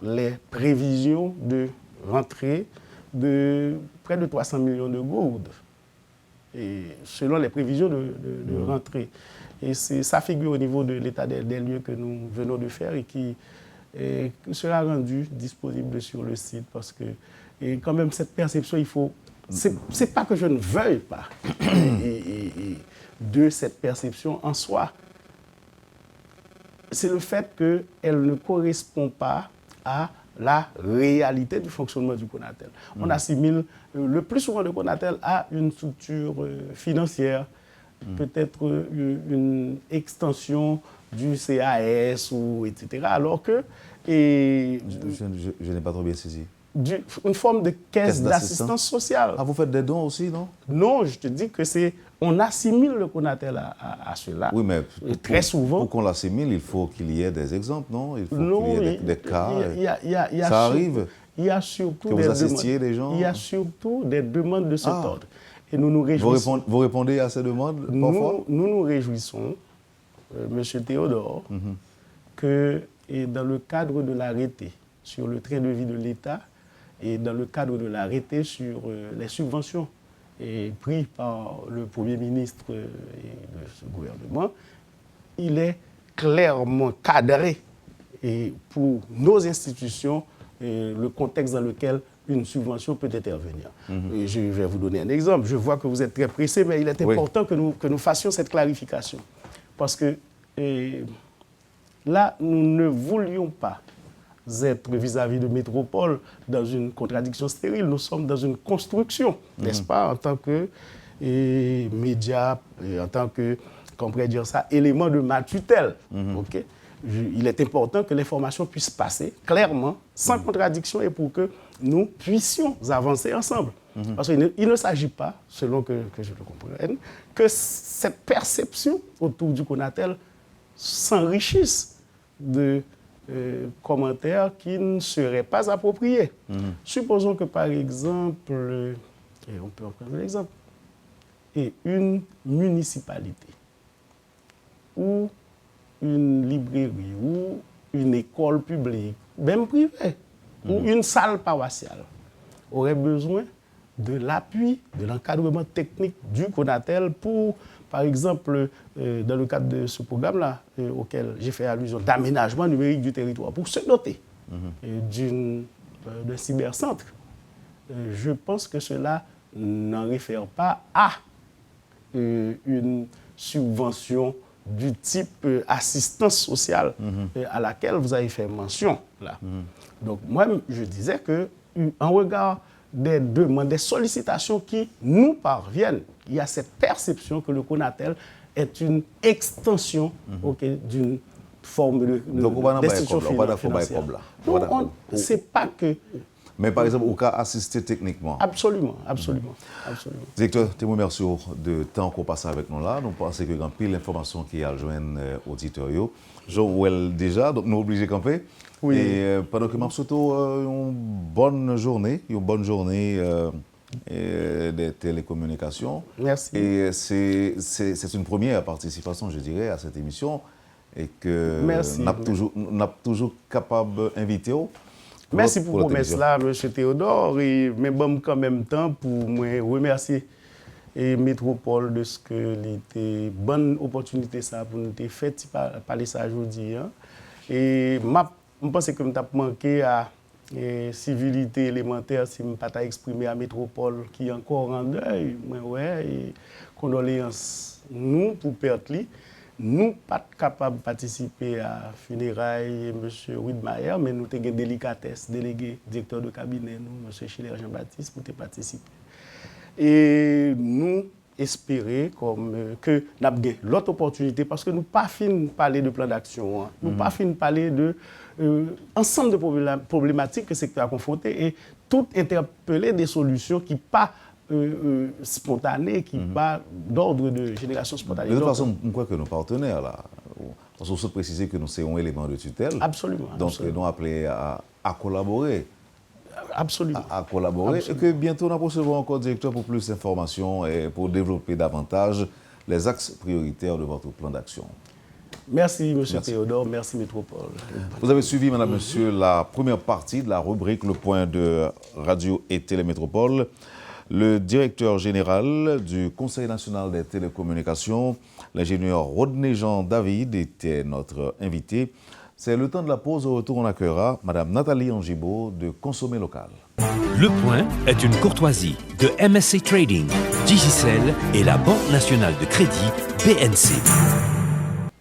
les prévisions de rentrée, de près de 300 millions de gourdes. Et selon les prévisions de rentrée. Et ça figure au niveau de l'état des lieux que nous venons de faire et qui sera rendu disponible sur le site parce que quand même cette perception, il faut... C'est pas que je ne veuille pas de cette perception en soi. C'est le fait qu'elle ne correspond pas à la réalité du fonctionnement du CONATEL. On assimile le plus souvent le CONATEL à une structure financière, peut-être une extension du CAS, etc. Alors que... Je n'ai pas trop bien saisi. Une forme de caisse d'assistance sociale. Ah, vous faites des dons aussi, non? Non, je te dis que on assimile le CONATEL à cela. Oui, mais très souvent. Pour qu'on l'assimile, il faut qu'il y ait des exemples, non? Il faut qu'il y ait des cas. Ça arrive. Il y a surtout que vous assistiez des gens. Il y a surtout des demandes de cet ordre. Et nous nous réjouissons. Vous répondez à ces demandes parfois? Nous nous réjouissons, M. Théodore, que dans le cadre de l'arrêté sur le train de vie de l'État et dans le cadre de l'arrêté sur les subventions prises par le Premier ministre et de ce gouvernement, il est clairement cadré pour nos institutions le contexte dans lequel une subvention peut intervenir. Et je vais vous donner un exemple. Je vois que vous êtes très pressé, mais il est important que nous fassions cette clarification. Parce que là, nous ne voulions pas être vis-à-vis de Métropole dans une contradiction stérile. Nous sommes dans une construction, n'est-ce pas, en tant que média, en tant que, qu'on pourrait dire ça, élément de ma tutelle. Okay? Il est important que l'information puisse passer clairement, sans contradiction, et pour que nous puissions avancer ensemble. Parce qu'il ne s'agit pas, selon que je le comprenne, que cette perception autour du CONATEL s'enrichisse de commentaires qui ne seraient pas appropriés. Supposons que, par exemple, et on peut en prendre l'exemple, une municipalité ou une librairie ou une école publique, même privée, ou une salle paroissiale, aurait besoin de l'appui, de l'encadrement technique du CONATEL pour, par exemple, dans le cadre de ce programme-là, auquel j'ai fait allusion, d'aménagement numérique du territoire, pour se doter d'un cybercentre. Je pense que cela n'en réfère pas à une subvention du type assistance sociale à laquelle vous avez fait mention. Là. Donc, moi, je disais qu'en regard des demandes, des sollicitations qui nous parviennent, il y a cette perception que le CONATEL est une extension d'une forme d'institution financière. C'est pas que Mais par exemple, au cas assister techniquement. Absolument. Directeur, te remercie de temps qu'on passe avec nous là. Nous pensons que grand pile l'information qui a joindre auditeurs. Joël déjà, donc nous obligés de camper. Oui. Et pendant que nous souhaitons une bonne journée des télécommunications. Merci. Et c'est une première participation, je dirais, à cette émission. Et que nous sommes toujours capables d'inviter. Merci pour promesse là, M. Théodore. Et mais bon, quand même temps pour moi remercier et Métropole de ce que c'était bonne opportunité ça pour nous faire parler ça aujourd'hui. Et je pense que nous avons manqué à civilité élémentaire si je ne pas exprimé à Métropole qui est encore en deuil. Et condoléances nous pour perdre. Nous pas capables de participer à funérailles M. Widmayer, mais nous avons une délicatesse, délégué, directeur de cabinet, nous, M. Schiller Jean-Baptiste, pour participer. Et nous espérer que nous avons l'autre opportunité, parce que nous pas fini de parler de plan d'action, nous pas fini de parler de ensemble de problématiques que le secteur a confronté et tout interpeller des solutions qui pas spontanées, qui pas d'ordre de génération spontanée. De toute façon, je crois que nos partenaires, là, on se préciser que nous sommes un élément de tutelle. Absolument. Donc, nous appelés à collaborer. Absolument. À collaborer. Absolument. Et que bientôt, nous recevrons encore directeur pour plus d'informations et pour développer davantage les axes prioritaires de votre plan d'action. Merci, M. Théodore. Merci, Métropole. Vous avez suivi, madame, monsieur, la première partie de la rubrique Le Point de Radio et Télémétropole. Le directeur général du Conseil national des télécommunications, l'ingénieur Rodney Jean David, était notre invité. C'est le temps de la pause. Au retour, on accueillera madame Nathalie Angibault de Consommer Local. Le Point est une courtoisie de MSC Trading, Digicel et la Banque nationale de crédit BNC.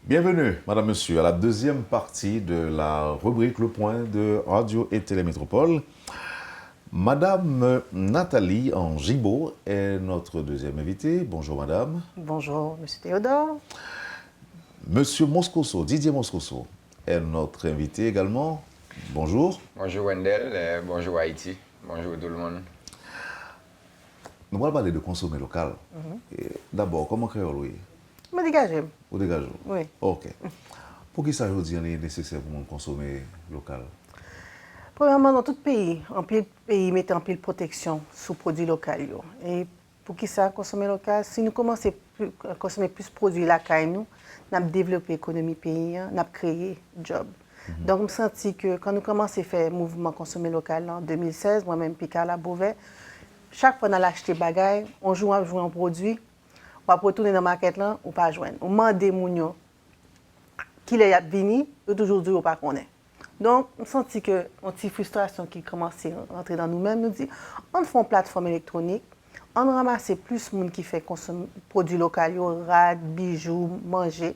Bienvenue, madame, monsieur, à la deuxième partie de la rubrique Le Point de Radio et Télémétropole. Madame Nathalie Angibault est notre deuxième invitée. Bonjour, madame. Bonjour, monsieur Théodore. Monsieur Moscoso, Didier Moscoso, est notre invité également. Bonjour. Bonjour Wendell, bonjour Haïti, bonjour tout le monde. Nous allons parler de consommer local. D'abord, comment créer-vous? Je me dégage. Vous dégagez? Oui. Ok. Pour qui ça aujourd'hui est nécessaire pour consommer local? Premièrement, dans tout pays met en pile protection sous produits locaux. Et pour qui ça consommer local, si nous commençons à consommer plus de produits locaux, nous avons développé l'économie pays, nous avons créé des jobs. Donc, je me sens que quand nous commençons à faire le mouvement consommer local en 2016, moi-même, Picard la Beauvais, chaque fois qu'on a acheté des bagages, on joue un produit, on va retourner dans le market là, ou pas joindre. On demande des mounions qui les a venu, et toujours dit ou pas qu'on est. Donc, on senti que une petite frustration qui commençait à rentrer dans nous-mêmes, nous dit, on fait une plateforme électronique, on ramasse plus de monde qui fait consommer produits locaux, rad, bijoux, manger,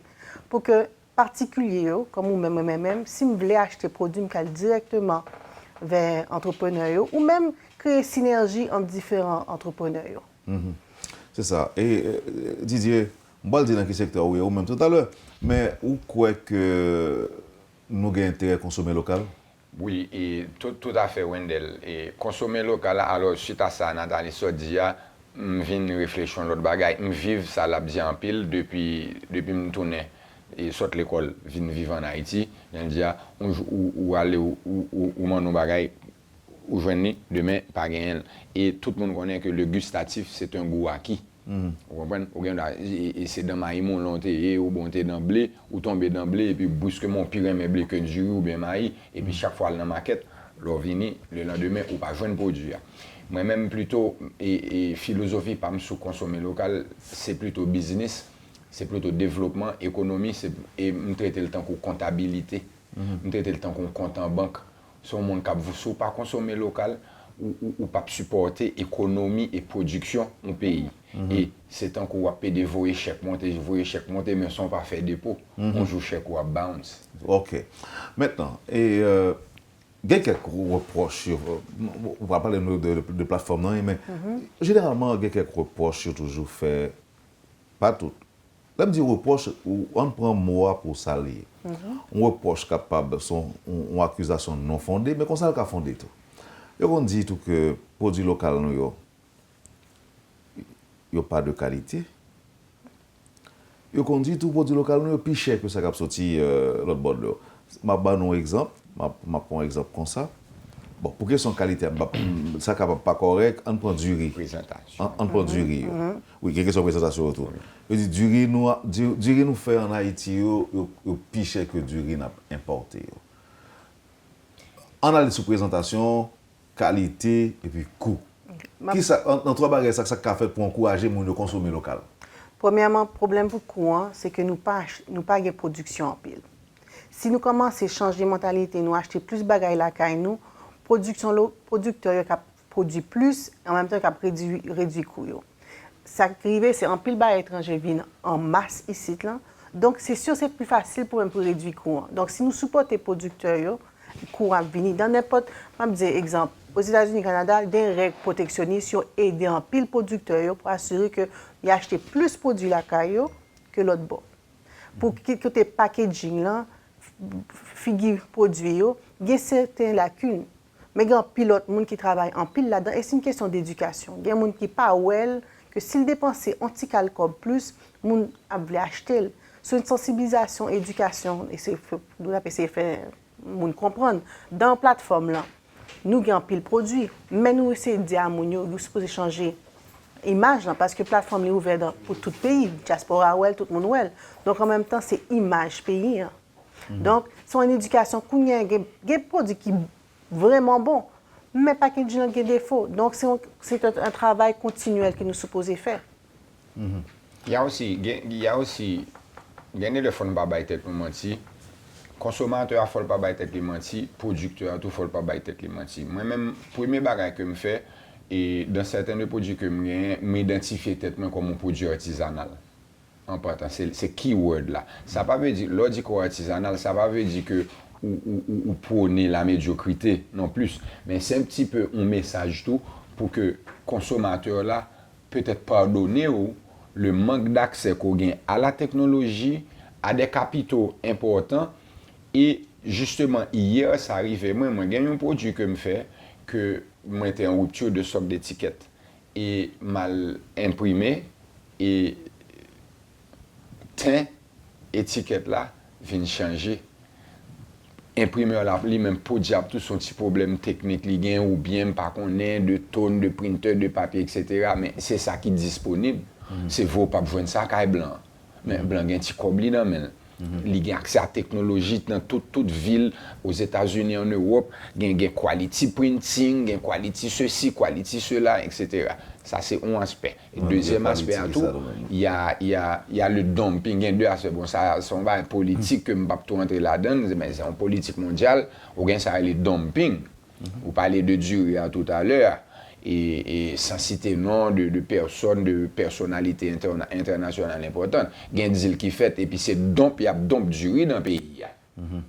pour que particuliers comme nous-mêmes, si vous voulez acheter des produits, vous allez directement vers entrepreneurs ou même créer synergie entre différents entrepreneurs. C'est ça. Et Didier, on va le dire dans quel secteur, oui, ou même tout à l'heure, mais où croyez que nous avons intérêt à consommer local? Oui, et tout à fait Wendell. Et consommer local, alors suite à ça, Nathalie so dit, je viens réfléchir à l'autre bagaille. Je vive ça là bien en pile depuis que je tourne et sorte l'école, je viens vivre en Haïti. Je dis, ou aller ou manger bagaille, ou joindre demain, pas gagner. Et tout le monde connaît que le gustatif, c'est un goût acquis. Vous comprenez? Et c'est dans ma monté ou bonté dans le blé, ou tomber dans le blé, et puis brusquement, pire mes blé que du riz ou bien maïs, et puis chaque fois dans la maquette, l'on vient le lendemain, ou pas joindre produit. Moi-même, plutôt, et philosophie, pas me sous consommer local, c'est plutôt business, c'est plutôt développement, économie, et me traiter le temps qu'on comptabilité, me traiter le temps qu'on compte en banque. Si on ne peut pas consommer local, ou pas supporter économie et production au pays. Et c'est tant qu'on va payer vos échecs monter, mais ne sont pas fait dépôt. On joue chèque ou à bounce. Ok. Maintenant, il y a quelques reproches sur. On va parler de plateforme, non, mais généralement, il y a quelques reproches sur toujours fait. Pas tout. Là, je dis reproche, on prend moi pour s'allier. On reproche capable, son accusation non fondée, mais qu'on s'est qu'à fonder tout. On dit tout que produit local nous yo pas de qualité. On dit tout produit local nous plus cher que ça qui a sorti l'autre bord de l'eau. Je vais un exemple, je prends un exemple comme ça. Bon, pour que son qualité, ça n'est pas correct, on prend du riz. Présentation. On prend du riz. Oui, quelque chose de présentation autour. Je dis, du riz nous fait en Haïti, plus cher que du riz importé. On a les sous-présentations, qualité et puis coût. Qui ça, en trois bagages, ça a fait pour encourager les gens à consommer local? Premièrement, le problème pour le coût, c'est que nous n'avons pas de production en pile. Si nous commençons à changer de mentalité, nous acheter plus de bagages là nous, producteur qui produit plus, en même temps qui réduit le coût. Ça arrive, c'est en pile bas étranger viennent en masse ici. Là. Donc, c'est sûr c'est plus facile pour réduire le coût. Donc, si nous supportons les producteurs, le coût va venir. Dans n'importe, je vais dire exemple, aux États-Unis et au Canada, des règles protectionnistes qui ont aidé en pile producteurs pour assurer qu'ils achètent plus de produits là que l'autre bord. Pour que les packaging là, figure produit, il y a certaines lacunes. Mais il y a un pilote qui travaille en pile là-dedans et c'est une question d'éducation. Il y a des gens qui ne sont pas well, que s'ils dépensaient anti-calcul plus, les gens veulent acheter. C'est une sensibilisation, éducation, et c'est faire les gens comprendre. Dans la plateforme, là, nous avons pile produit, mais nous essayons de dire à les gens, nous supposons changer l'image, parce que la plateforme est ouverte pour tout le pays, diaspora, tout le monde. Well. Donc en même temps, c'est image pays. Hein. Donc, c'est une éducation, il y a des produits qui sont vraiment bons, mais pas qu'il y a des défauts. Donc, c'est un travail continuel que nous supposons faire. Il y a aussi, gagner le fonds de tête pour mentir. Consommateur ne faut pas tête les mentir, producteur ne faut pas tête les mentir. Moi-même, premier bagage que je fais, et dans certains produits que je gagne, m'identifier tête comme un produit artisanal. Important, c'est keyword là. Ça ne veut pas dire, lorsque artisanal, ça ne veut pas dire que ou prôner la médiocrité, non plus. Mais c'est un petit peu un message tout pour que le consommateur là peut-être pardonner le manque d'accès qu'on gagne à la technologie, à des capitaux importants. Et justement, hier, ça arrivait, moi j'ai un produit que je fais, que moi j'étais en rupture de stock d'étiquette et mal imprimé et étiquette là vient changer. Imprimeur là, lui-même pour diable tout son petit problème technique li gen ou bien pas qu'on ait de tonnes de printer de papier etc. Mais c'est ça qui est disponible. C'est vous pas besoin de ça caille blanc. Mais blanc gen petit cob li nan men. Li gen accès à technologie dans toute ville aux États-Unis en Europe, gen quality printing, gen quality ceci, quality cela etc. Ça, c'est un aspect. Et deuxième aspect à tout, il y a le dumping. Il y a deux aspects. Bon, ça, c'est un politique que je ne vais pas tout rentrer là-dedans, mais c'est une politique mondiale. Ou bien ça, le dumping. Vous parlez de durée tout à l'heure. Et sans citer nom de personnes, de personnalités internationales importantes. Il y a un deal qui fait, et puis c'est dump, il y a dump durée dans le pays.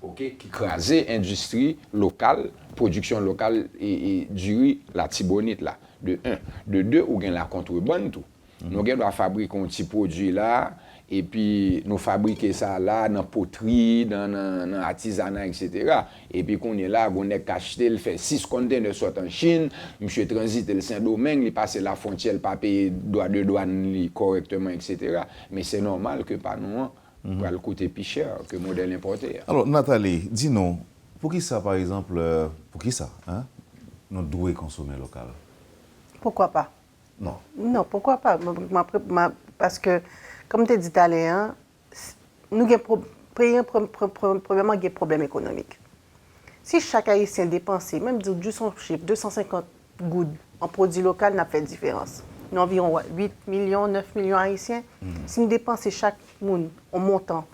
Okay? Qui crase industrie locale, production locale et durée, la tibonite là. De 1. De 2, ou gen la contrebande tout. Nous gen doit fabriquer un petit produit là, et puis nous fabriquer ça là, dans poterie, dans artisanat, etc. Et puis qu'on est là, on est acheté, il fait 6 conteneurs sortent en Chine, monsieur transite le Saint-Domingue, il passe la frontière, pas payer droit de douane correctement, etc. Mais c'est normal que pas nous, pour le coûter plus cher que le modèle importé. Alors Nathalie, dis-nous, pour qui ça par exemple, nous devons consommer local? Pourquoi pas? Non. Non, pourquoi pas? Parce que, comme tu as dit tout à l'heure, nous avons premièrement des problèmes économiques. Si chaque Haïtien dépensait, même juste son chiffre, 250 gouttes en produit local, n'a fait de différence. Nous avons environ 8 millions, 9 millions Haïtiens. Si nous dépensons chaque monde en montant,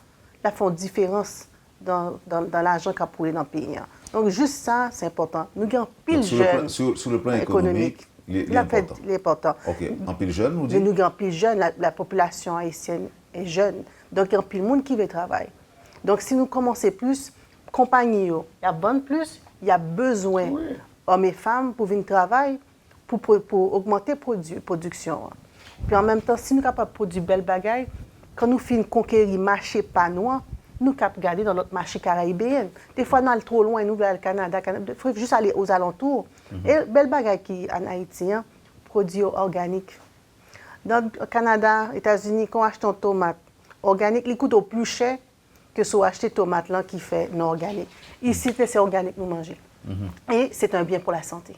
là, fait une différence dans l'argent qu'a poulé dans le pays. Donc, juste ça, c'est important. Nous avons pile jeunes. Sur le plan économique, l'important. Ok. En pile jeune, nous dit? Nous avons pile jeune, la population haïtienne est jeune. Donc, il y a pile monde qui veut travailler. Donc, si nous commençons plus, compagnie, il y a besoin plus, il y a besoin hommes et femmes pour venir travailler, pour augmenter la production. Puis en même temps, si nous sommes capables de produire belles bagailles, quand nous finissons conquérir le marché pas noir, nous cap garder dans notre marché caribéen. Des fois, nous allons trop loin, nous allons au Canada, il faut juste aller aux alentours. Et belle bagaille qui en Haïti, hein, produits organiques. Dans le Canada, États-Unis, quand on achète une tomate organique, il coûte au plus cher que si on achète tomate là qui fait non organique. Ici, c'est organique nous manger. Et c'est un bien pour la santé.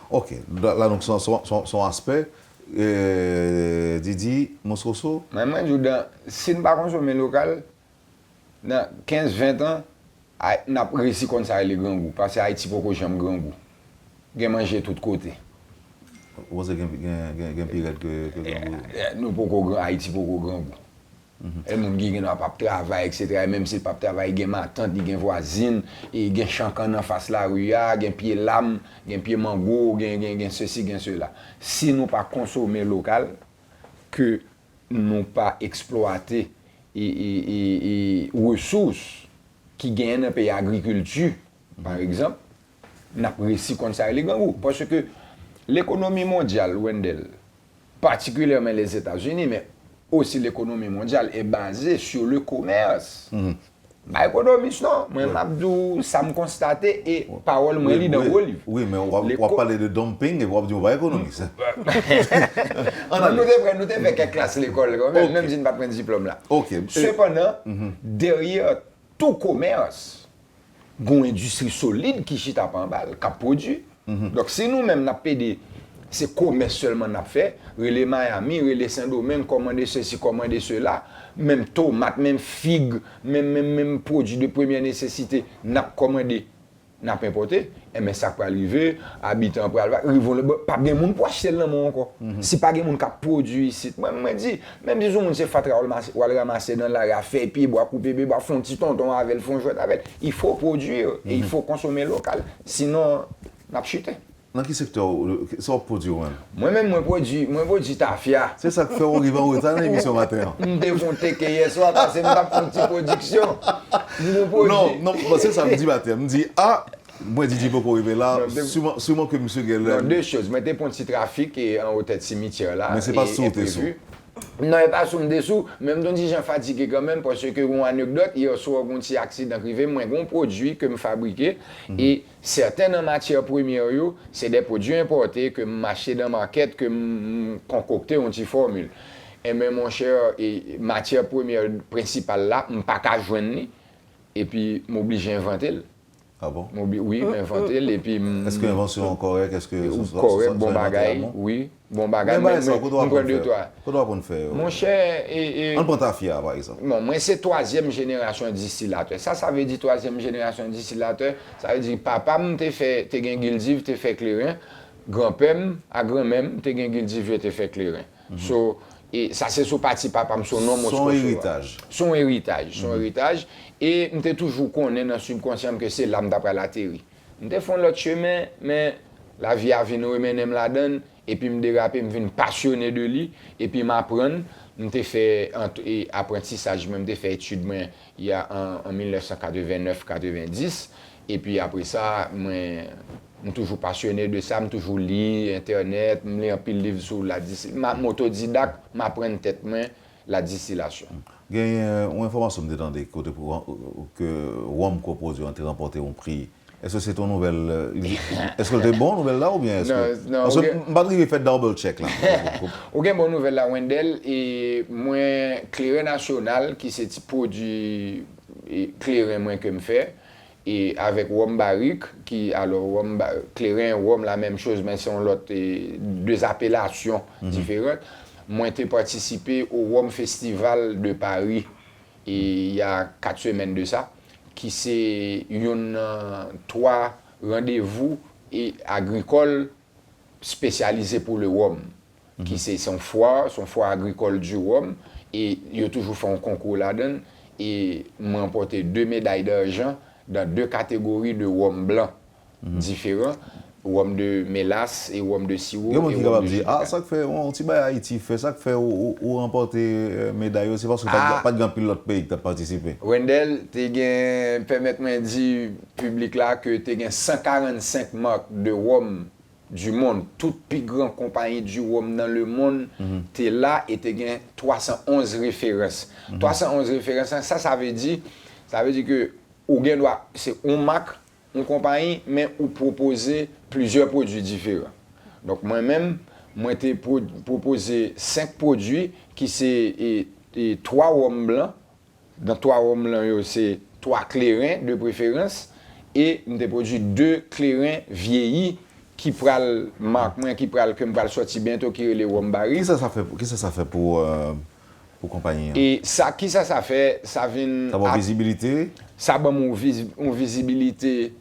Ok, là donc son aspect, Didi, Moscoso. Mais moi, je dis, si nous ne consommons pas local, dans 15-20 ans, on a réussi comme ça les grands goûts. Parce que Haïti, pourquoi j'aime grand goût. On manger de tous côtés. Vous avez un période que Nous, pourquoi Haïti, pourquoi grand goût. Et moun qui n'a pas de travail, etc. Et même si pas de travail, il y a ma tante, il y a voisine, il y a chancan en face la rue, il y a pied lame, il y a pied mango, il y a ceci, il y a cela. Si nous pas consommer local, que nous pas exploiter les ressources qui gagnent dans le pays agriculture, par exemple, nous avons réussi comme ça les grands. Parce que l'économie mondiale, Wendell, particulièrement les États-Unis, mais aussi l'économie mondiale est basée sur le commerce. Bah, économiste, non. Moi, ça me constate et parole, moi, dans le livre. Oui, mais on va parler de dumping et on va dire on va économiste. Nous devons faire quelques classes à l'école, même si nous ne pas prendre diplôme là. Cependant, derrière tout commerce, il y a une industrie solide qui chita en balle, qui produit. Donc, si nous-mêmes, nous avons c'est commerce seulement n'a fait, les Miami, les Saint-Domingue, commander ceci, commander cela, même tomates, même figues, même produits de première nécessité, n'a commandé, n'a pas importé, et mais ça peut arriver, habitants pour arriver, pas de monde pour acheter le monde encore. Si pas de monde qui produit ici, moi dis, même des gens c'est fatra ou aller ramasser dans la faire puis boire couper boire fond petit tonton avec fond jouer avec, il faut produire et il faut consommer local, sinon n'a chuté. Dans quel secteur ça produit Moi-même, moi produis tafia. C'est ça que fait on arrive en retard dans l'émission matin. Nous devons téquer hier soir parce que nous avons fait une petite production. Non, c'est ça me dit matin. Me dit moi Didi pour arriver là, sûrement que monsieur Gel. Deux choses, mettez pour un petit trafic et en haute cimetière là. Mais c'est pas sous dessous. Non, il pas sous dessous, même donc j'ai fatigué quand même parce que une anecdote, hier soir un petit accident arrivé, moi un produit que me fabriqué et certaines matières premières c'est des produits importés que m'acheter dans market que concocter une petite formule. Et même mon cher et matière première principale là, pas qu'à joindre et puis m'oblige à inventer. Ah bon? Oui, inventer et puis est-ce que l'invention correcte, est-ce que correct, bon bagaille, oui, bon bagaille, mais on doit faire. Mon cher on prend ta fille par exemple. Bon, moi c'est troisième génération distillateur. Ça veut dire troisième génération distillateur, ça veut dire papa m'te fait te gain gildiv, te fait clairin, grand-père à grand-mère te gain gildiv, te fait clairin. So et ça c'est son parti papa son nom son héritage. Son héritage et m'te toujours connaît dans subconscient que c'est l'âme d'après la terre. M'te font l'autre chemin mais la vie a venu remener la donne et puis me déraper me vinn passionné de lui et puis m'apprendre m'te fait apprentissage même m'te fait étude moi il y a en 1989-90 et puis après ça moi je suis toujours passionné de ça, je toujours lire internet, je lis un peu de livres sur la distillation. Mon autodidacte m'apprend tête la distillation. Il y a une information que Rome produit ont remporté un prix. Est-ce que c'est ton nouvelle est-ce que c'est bon nouvelle là ou bien est-ce non, parce que Madrid fait double check là. OK, bonne nouvelle là Wendell et moi Clairin national qui c'est produit Clairin moi que me fait. Et avec Rome Barrique, qui alors Clairin, Rome la même chose, mais c'est deux appellations différentes. Moi, j'ai participé au Rome Festival de Paris et il y a 4 semaines de ça, qui c'est 3 rendez-vous agricoles spécialisés pour le Rome, qui c'est son foire agricole du Rome, et il y a toujours fait un concours là-dedans, et moi j'ai remporté 2 médailles d'argent dans 2 catégories de rhum blanc différents, rhum de mélasse et rhum de sirop. Il y a qui capable dire ça que fait on petit bail Haïti fait ça que fait ou remporter médaille c'est parce que pas de grand pilote pays qui a participé. Wendell, tu gain permettez-moi dire public là que tu gain 145 marques de rhum du monde. Toute plus grande compagnie du rhum dans le monde, t'es là et t'es gagné 311 références. 311 références, ça veut dire que c'est une marque, une compagnie, mais on proposer plusieurs produits différents. Donc moi-même, moi t'ai proposé 5 produits qui c'est 3 rhums blancs. Dans 3 rhums blancs, c'est 3 clairins de préférence et j'ai produit 2 clairins vieillis qui pral marque moi qui pral que me pral sortir bientôt qui est les rhum baril. Qu'est-ce que ça fait pour compagnie? Et ça qui ça fait ça vient ça va visibilité. Ça va mon visibilité.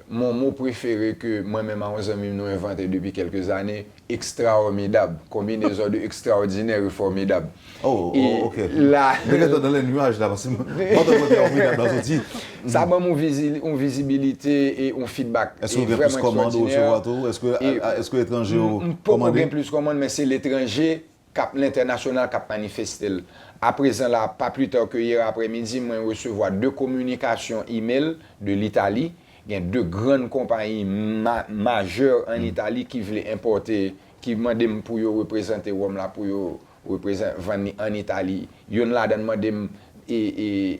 Mon mot préféré que moi-même à 11 ans nous inventé depuis quelques années, extraordinaire, combinaison de extraordinaire et formidable. Ok. Là, dans les nuages là, parce que ça va mon visibilité et un feedback. Est-ce que vous avez plus de commandes ou est-ce que l'étranger commande plus de commandes, mais c'est l'étranger l'international qui a manifesté. À présent, là, pas plus tard que hier après-midi, moi recevoir 2 communications email de l'Italie. Il y a 2 grandes compagnies majeures en Italie qui voulaient importer, qui demandaient pour représenter Rome là, pour vendre en Italie. Il y en a demandé une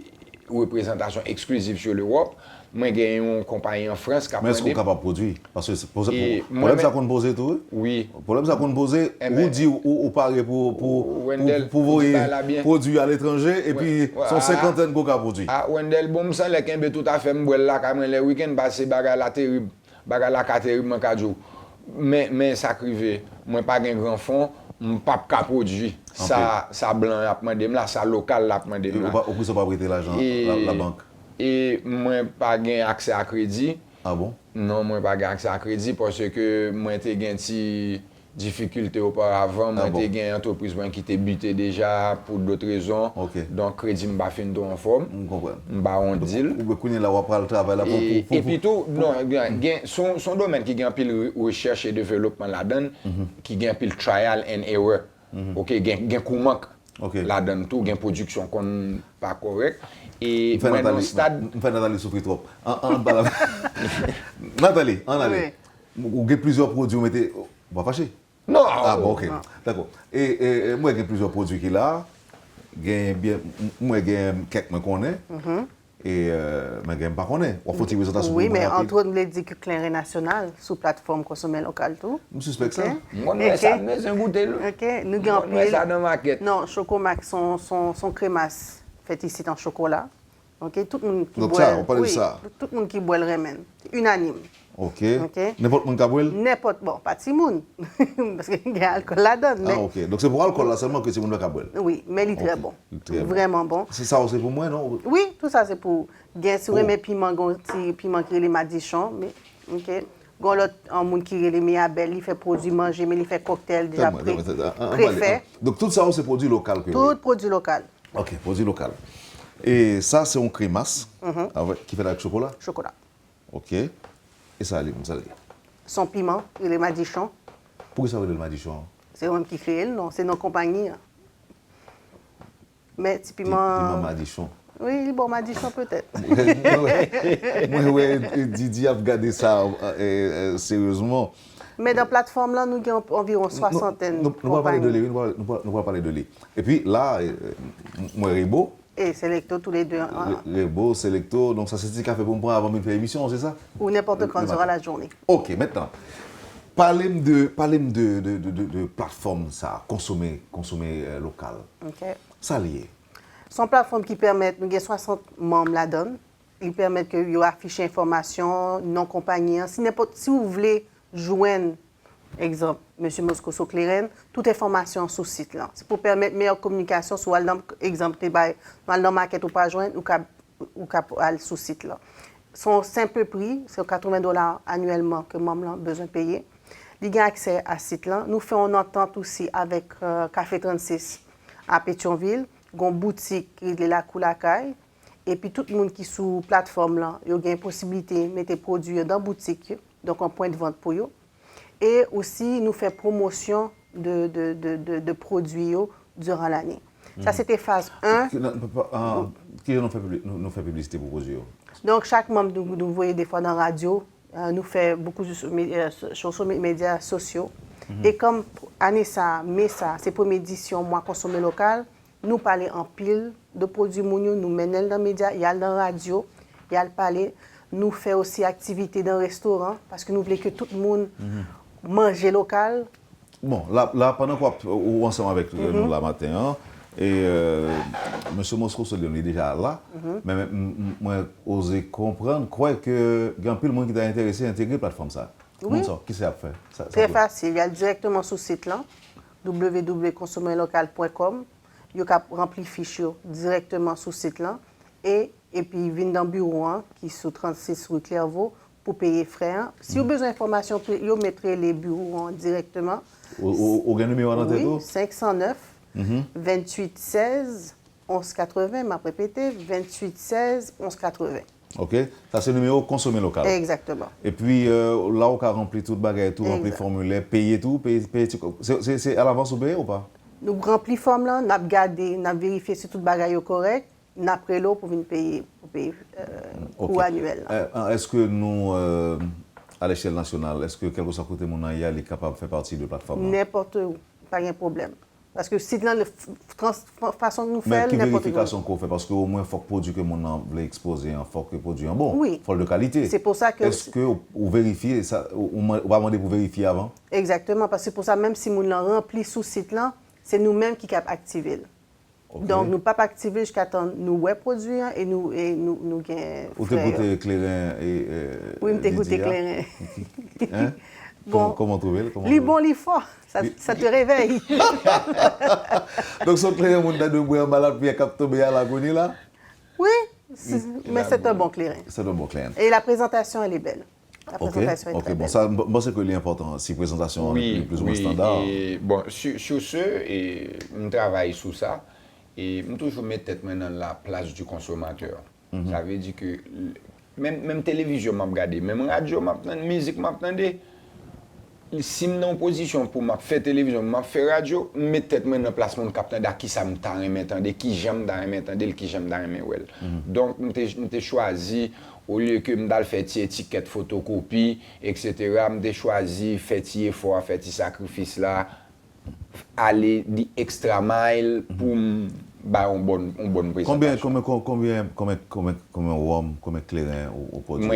représentation exclusive sur l'Europe. Moi, j'ai une compagnie en France qui a mais est-ce qu'on est capable de produire? Parce que le problème, ça qu'on pose tout. Oui. Le problème, ça qu'on pose, ou dit ou parler pour vous produire à l'étranger, et puis son 50 qu'on a produit. Ah, Wendell, bon, ça, les Kembe tout à fait, là, quand même, les week-ends, c'est bagarre terrible, mon cadeau. Mais ça crive, moi, pas un grand fond, je ne peux pas produire. Ça blanc, là, ça local, là, au plus, ça va prêter l'argent, la banque. Et moi, pas gain accès à crédit. Ah bon? Non, moi, pas gain accès à crédit parce que moi, j'ai gain des difficultés auparavant. Moi, j'ai gain une entreprise qui était butée déjà pour d'autres raisons. Donc, crédit m'a fait en forme. Je comprends. M'a un deal. Ou bien là, on va le travail là pour. Et puis tout, non, son domaine qui gagne pile recherche et développement là-dedans, qui gagne pile trial and error. OK, gagne coup manque. Là-dedans tout, gagne production qu'on pas correct. Et moi, dans le stade. Nathalie souffre trop. Nathalie, en allez. Vous avez plusieurs produits, vous mettez. Vous pas fâché? Non. Ah bon, ok. D'accord. Et moi, j'ai plusieurs produits qui là. Moi, j'ai quelques me connais. Et mais je ne pas connais. Oui, mais entre autres, nous dit que Clairin National, sous plateforme consommer local tout. Je suspecte ça. Moi, ça me un goûter. OK, nous gagnons ça dans maquette. Non, Chocomac, son crémasse fait ici en chocolat. OK, tout le monde qui donc boit. Ça, on parle de ça. Tout le monde qui boit le remède. Unanime. OK. N'importe qui boit? N'importe, bon, pas tout le monde. Parce qu'il y a alcool là-dedans. Ah, OK. Donc c'est pour l'alcool là seulement que tout le monde boit? Oui, mais il est très bon. Vraiment bon. C'est ça aussi pour moi, non? Oui, tout ça c'est pour. Bien sûr, mais piment, piment qui est les madichons. Mais, OK. Gon l'autre un monde qui est les miabel, il fait produit manger, mais il fait cocktail déjà préfet. Donc tout ça c'est produit local que tout produit local. OK, produit local. Et ça c'est un crémasse qui fait avec chocolat. Chocolat. OK. Et ça allait, Son piment, il est madichon. Pourquoi ça veut le madichon? C'est moi qui crée non, c'est nos compagnies. Mais petit piment. Piment madichon. Oui, bon, madichon peut-être. Moi, Didier a regardé ça sérieusement. Mais dans la plateforme, là, nous avons environ 60. Nous allons parler de lui. Nous allons parler de lui. Et puis là, moi, Rebo. Et Selecto, tous les deux. Rebo, Selecto, donc ça c'est ce qu'a fait pour moi avant de faire l'émission, c'est ça? Ou n'importe quand sera la journée. OK, maintenant. Parlez-moi de plateforme, ça, consommer local. OK. Ça lié. Son plateforme qui permet, nous avons 60 membres là-dedans. Ils permettent que vous affichez information, non compagnie. Si vous voulez joindre, exemple, M. Moscoso Clairin, toute information sur le site là. C'est pour permettre meilleure communication sur exemple, dans le market ou pas joindre ou sur le site là. Son simple prix, c'est $80 annuellement que les membres ont besoin de payer. Ils ont accès à ce site là. Nous faisons une entente aussi avec Café 36 à Pétionville. Une boutique qui est la Koulakaï. Et puis tout le monde qui est sur la plateforme, là, il y a une possibilité de mettre des produits dans la boutique, donc un point de vente pour eux. Et aussi, nous faisons promotion de produits durant l'année. Ça, c'était phase 1. Qui nous fait publicité pour produits? Donc, chaque membre, nous voyons des fois dans la radio, nous fait beaucoup de choses sur les médias sociaux. Et comme année ça, mai ça, c'est première édition, moi, consommer local, nous parlons en pile de produits mounions, nous menons dans les médias, il y a dans la radio, il y a le palais. Nous faisons aussi activités dans le restaurant parce que nous voulons que tout le monde mange local. Bon, là pendant qu'on est ensemble avec nous la matin, hein, et M. Mosco Solion est déjà là, mais moi, osé comprendre, crois que il y a un peu de monde qui est intéressé à intégrer la plateforme ça. Oui. Ça, qui c'est à faire? Très facile, il y a directement sur le site là, www.consommerlocal.com. Il y a rempli fiche directement sur le site là. Et puis, il vient dans le bureau qui est sur 36 rue Clairvaux pour payer frais. Si vous avez besoin d'informations, vous mettrez les bureaux directement. Au numéro dans tête? Oui, 509 28 16 11 80. Je répété, 28 16 11 80. OK. Ça, c'est le numéro consommer local. Exactement. Et puis, là, on a rempli tout le bagage, tout, rempli le formulaire, payer tout. C'est à l'avance ou payer ou pas? Nous rempli forme là, nous avons gardé, nous avons vérifié si tout le bagage est correct. Nous avons pris l'eau pour venir payer coût annuel. Est-ce que nous, à l'échelle nationale, est-ce que quel que soit côté mon aïe, est capable de faire partie de la plateforme? N'importe où, pas de problème. Parce que si là, la façon de nous faire, faire, n'importe où. Mais quelle vérification qu'on fait? Parce qu'au moins, il faut que le produit que mon veut exposer, il faut que le produit est bon, il faut de qualité. C'est pour ça que... Est-ce que vous vérifiez, on va demander pour vérifier avant? Exactement, parce que c'est pour ça, même si nous l'avons rempli sous site là, c'est nous-mêmes qui avons activé. Okay. Donc, nous ne pouvons pas activer jusqu'à temps nous web produire et nous gagnons. Vous t'écoutez Clairin et oui, je t'écoute Clairin. Hein? Bon, comment trouver? Li bon, li fort, ça te réveille. Donc, son Clairin, on a de boire malade puis il a tombé à l'agonie là? Oui, mais c'est un bon Clairin. C'est un bon Clairin. Et la présentation, elle est belle. La présentation est très belle. Ça, c'est que l'important, si la présentation est plus ou moins standard. Et, bon, sur ce, on travaille sur ça. Et je toujours mettre tête dans la place du consommateur. Ça veut dire que même télévision, je regarde, même radio, musique, je regarde. Si je suis en position pour faire télévision, faire radio, je mets tête dans la place de qui ça me tente, qui j'aime dans qui j'aime dans Donc, je choisi, au lieu que je fasse une étiquette photocopie, etc., je choisi de faire des efforts, faire des sacrifices là, aller extra mile pour une bonne présentation. Combien Clairin au produit?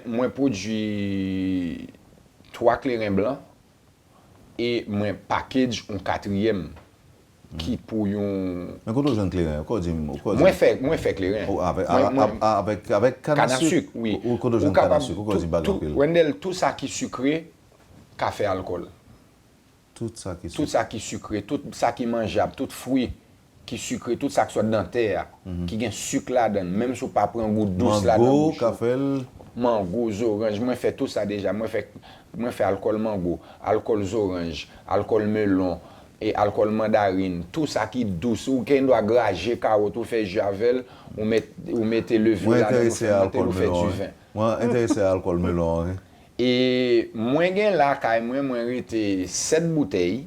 Moi produit 3 Clairin blancs et moi package un 4e qui pour un... Mais quand on joue un Clairin, quoi dit? Moi fait Clairin. Avec canne à sucre? Oui. Ou quand on joue canne à sucre, quoi dit bague en pile? Wendell, tout ça qui est sucré, café, alcool. Tout ça qui est sucré, tout ça qui est mangeable, tout fruit qui est sucré, tout ça qui soit dentaire, qui a sucre là-dedans, même si on ne pas prendre un goût douce là-dedans. Mango, café. Mango, orange, moi fais tout ça déjà. Moi fais alcool mango, alcool orange, alcool melon et alcool mandarine. Tout ça qui est douce, ou qui doit grager carotte, ou fait javel, ou mettez le vin là-dedans, ou fait du vin. Moi intéressé à alcool melon. Et moi, j'ai été 7 bouteilles.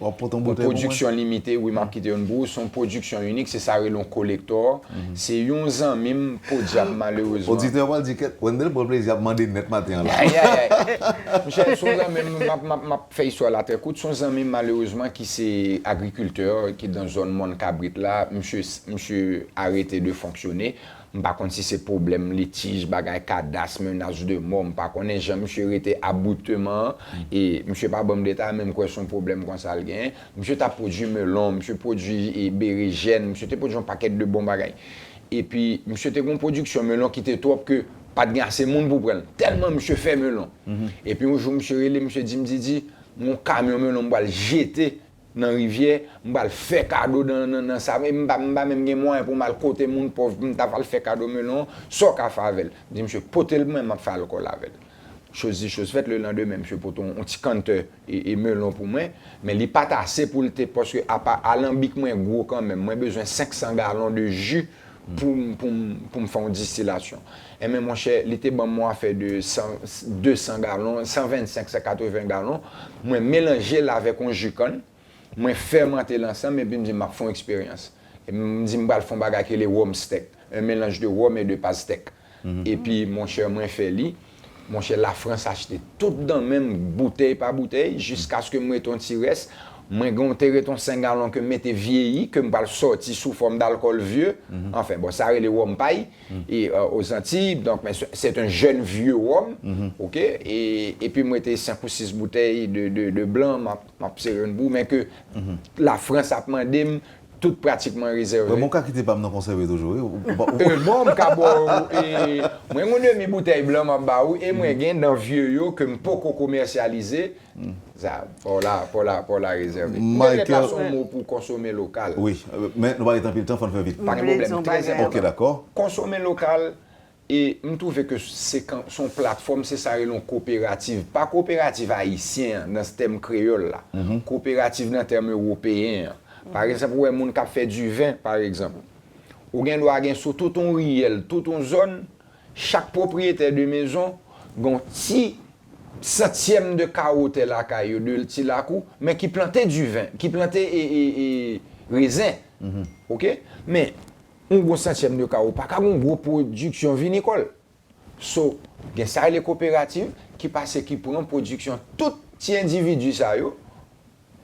Production limitée, oui, m'a quitté une bourse. Son production unique, c'est ça, le collector. C'est 11 ans même pour dire malheureusement. Auditeur, on dit que Wendell pour plaisir, demandé net matin là. Michel, son même m'a fait sur la terre. Son ami malheureusement qui c'est agriculteur, qui est dans une zone monde cabrit là, monsieur arrêté de fonctionner. Par contre, si c'est problème, litige, bagay, cadastre, menace de mort, par contre, monsieur était aboutement et monsieur pas bon d'état, même quoi son problème quand ça le gagne. Monsieur t'a produit melon, monsieur produit bérigène, monsieur t'a produit un paquet de bons bagay. Et puis, monsieur t'a une production melon qui était trop que pas de assez monde pour prendre. Tellement monsieur fait melon. Et puis un jour, monsieur relé, monsieur dit, mon camion melon va le jeter dans la rivière, je vais faire cadeau dans ça, je vais même moyen pour mal côté mon pauvre, je vais faire cadeau melon, sans café avec. Je dis, monsieur, potez le même, je vais faire alcool avec. Chose faite le lendemain, monsieur, pour un petit canteur et melon pour moi, mais il n'est pas assez pour le thé, parce que à l'alambic, moi, gros quand même, moi, j'ai besoin de 500 gallons de jus pour me faire une distillation. Et même mon cher, l'été, moi, fait de 200 gallons, 125, 180 gallons, moi, mélanger là avec un jus con. Moi fermenter l'ensemble et puis me dit m'a font expérience et me dit me font bagarre les rhum steak, un mélange de rhum et de pastèque. Et puis mon cher moi fait li mon cher, la France achetait tout dans le même bouteille par bouteille, jusqu'à ce que moi ton petit reste. Moi, j'ai ton 5 gallons que m'était vieilli, que m'pas sorti sous forme d'alcool vieux. Enfin, bon, ça les rhum paille. Et aux Antilles, donc, c'est un jeune vieux rhum. OK? Et puis, moi, j'ai 5 ou 6 bouteilles de blanc, m'a serré une boue, mais que la France a demandé tout pratiquement réservé. Mon cas qui n'était pas me conserver toujours. Bon, moi, j'ai mes bouteilles blancs, et moi, j'ai dans vieux yo que je peux commercialiser. Ça, pour la réserver. Michael, son mot pour consommer local. Oui, mais nous allons être un peu de temps, il faut le faire vite. Pas de problème, très important. Ok, d'accord. Consommer local, et je trouve que son plateforme, c'est ça, une coopérative. Pas coopérative haïtienne dans ce thème créole là. Coopérative dans le terme européen. Par exemple, où est-ce qu'on fait du vin, par exemple. Ou bien doit gagner sur tout ton riel, toute ton zone, chaque propriétaire de maison, a un petit centième de carotte la caillou de petit lacou, mais qui plantait du vin, qui plantait raisin. OK? Mais un gros centième de carotte, pas une grosse production vinicole. So, il y a les coopératives qui passent, qui prennent production tout petit individu ça yo,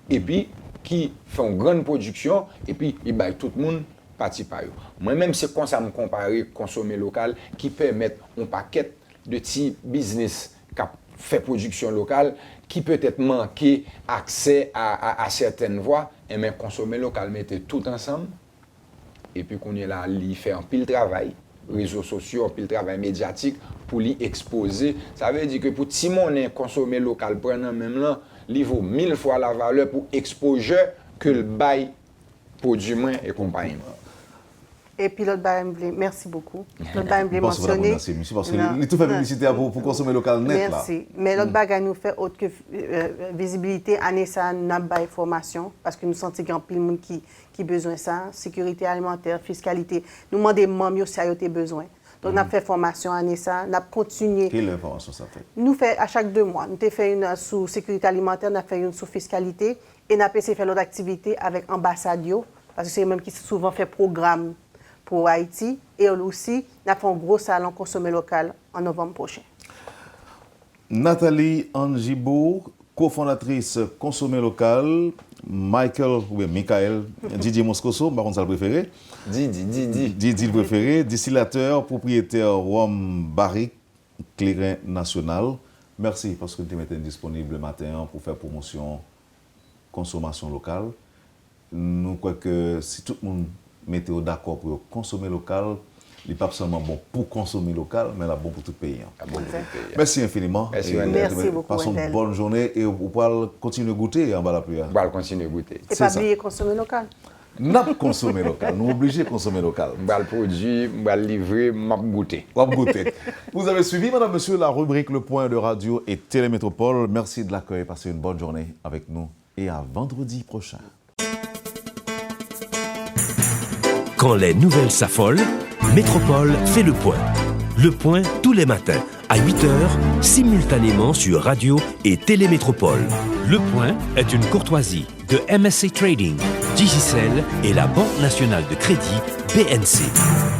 et puis qui font une grande production, et puis ils baillent tout le monde participe à eux. Moi-même, c'est comme ça me comparer consommer local qui permettent un paquet de petits business qui fait production locale qui peut-être manquer accès à certaines voies, et mais consommer local, mettez tout ensemble, et puis qu'on est là, il fait un pile travail, réseaux sociaux, un pile travail médiatique pour l'y exposer. Ça veut dire que pour si mon consommer local, prendre même là, il vaut 1000 fois la valeur pour exposer que le bail produit moins et compagnie. Et puis l'autre bail, merci beaucoup. L'autre bail, je mentionner. Merci, monsieur, parce que il tout fait publicité pour consommer local net. Merci. Mais l'autre bail, nous fait autre que visibilité, année ça, nous avons formation, parce que nous sentons qu'il y a plein de monde qui a besoin de ça, sécurité alimentaire, fiscalité. Nous demandons membres si ils ont besoin. Donc, nous avons fait formation année ça, nous avons continué. Quelle formation ça fait? Nous faisons à chaque 2 mois. Nous avons fait une sur sécurité alimentaire, nous avons fait une sur fiscalité, et nous avons essayé de faire l'autre activité avec Ambassadio, parce que c'est eux-mêmes qui souvent fait programme pour Haïti. Et aussi, nous avons fait un gros salon consommé local en novembre prochain. Nathalie Angibo, cofondatrice Consommer Local, Michael Didier Moscoso, par contre, ça le préféré. Didier le préféré, distillateur, propriétaire Rhum Barrique, Clairin National. Merci parce que tu étais disponible le matin pour faire promotion consommation locale. Nous croyons que si tout le monde mettait d'accord pour consommer local, il n'est pas seulement bon pour consommer local, mais là bon pour tout le pays. Merci infiniment. Merci beaucoup. Passons une bonne journée et vous pouvez continuer à goûter en bas la pluie. On va continuer à goûter. Et pas oublier consommer local. Nous avons consommé local, nous sommes obligés de consommer local. On va le produire, on va le livrer, on va goûter. Vous avez suivi, madame, monsieur, la rubrique Le Point de Radio et Télémétropole. Merci de l'accueil. Passez une bonne journée avec nous et à vendredi prochain. Quand les nouvelles s'affolent, Métropole fait le point. Le point tous les matins à 8h, simultanément sur Radio et Télémétropole. Le point est une courtoisie de MSC Trading, Digicel et la Banque nationale de crédit BNC.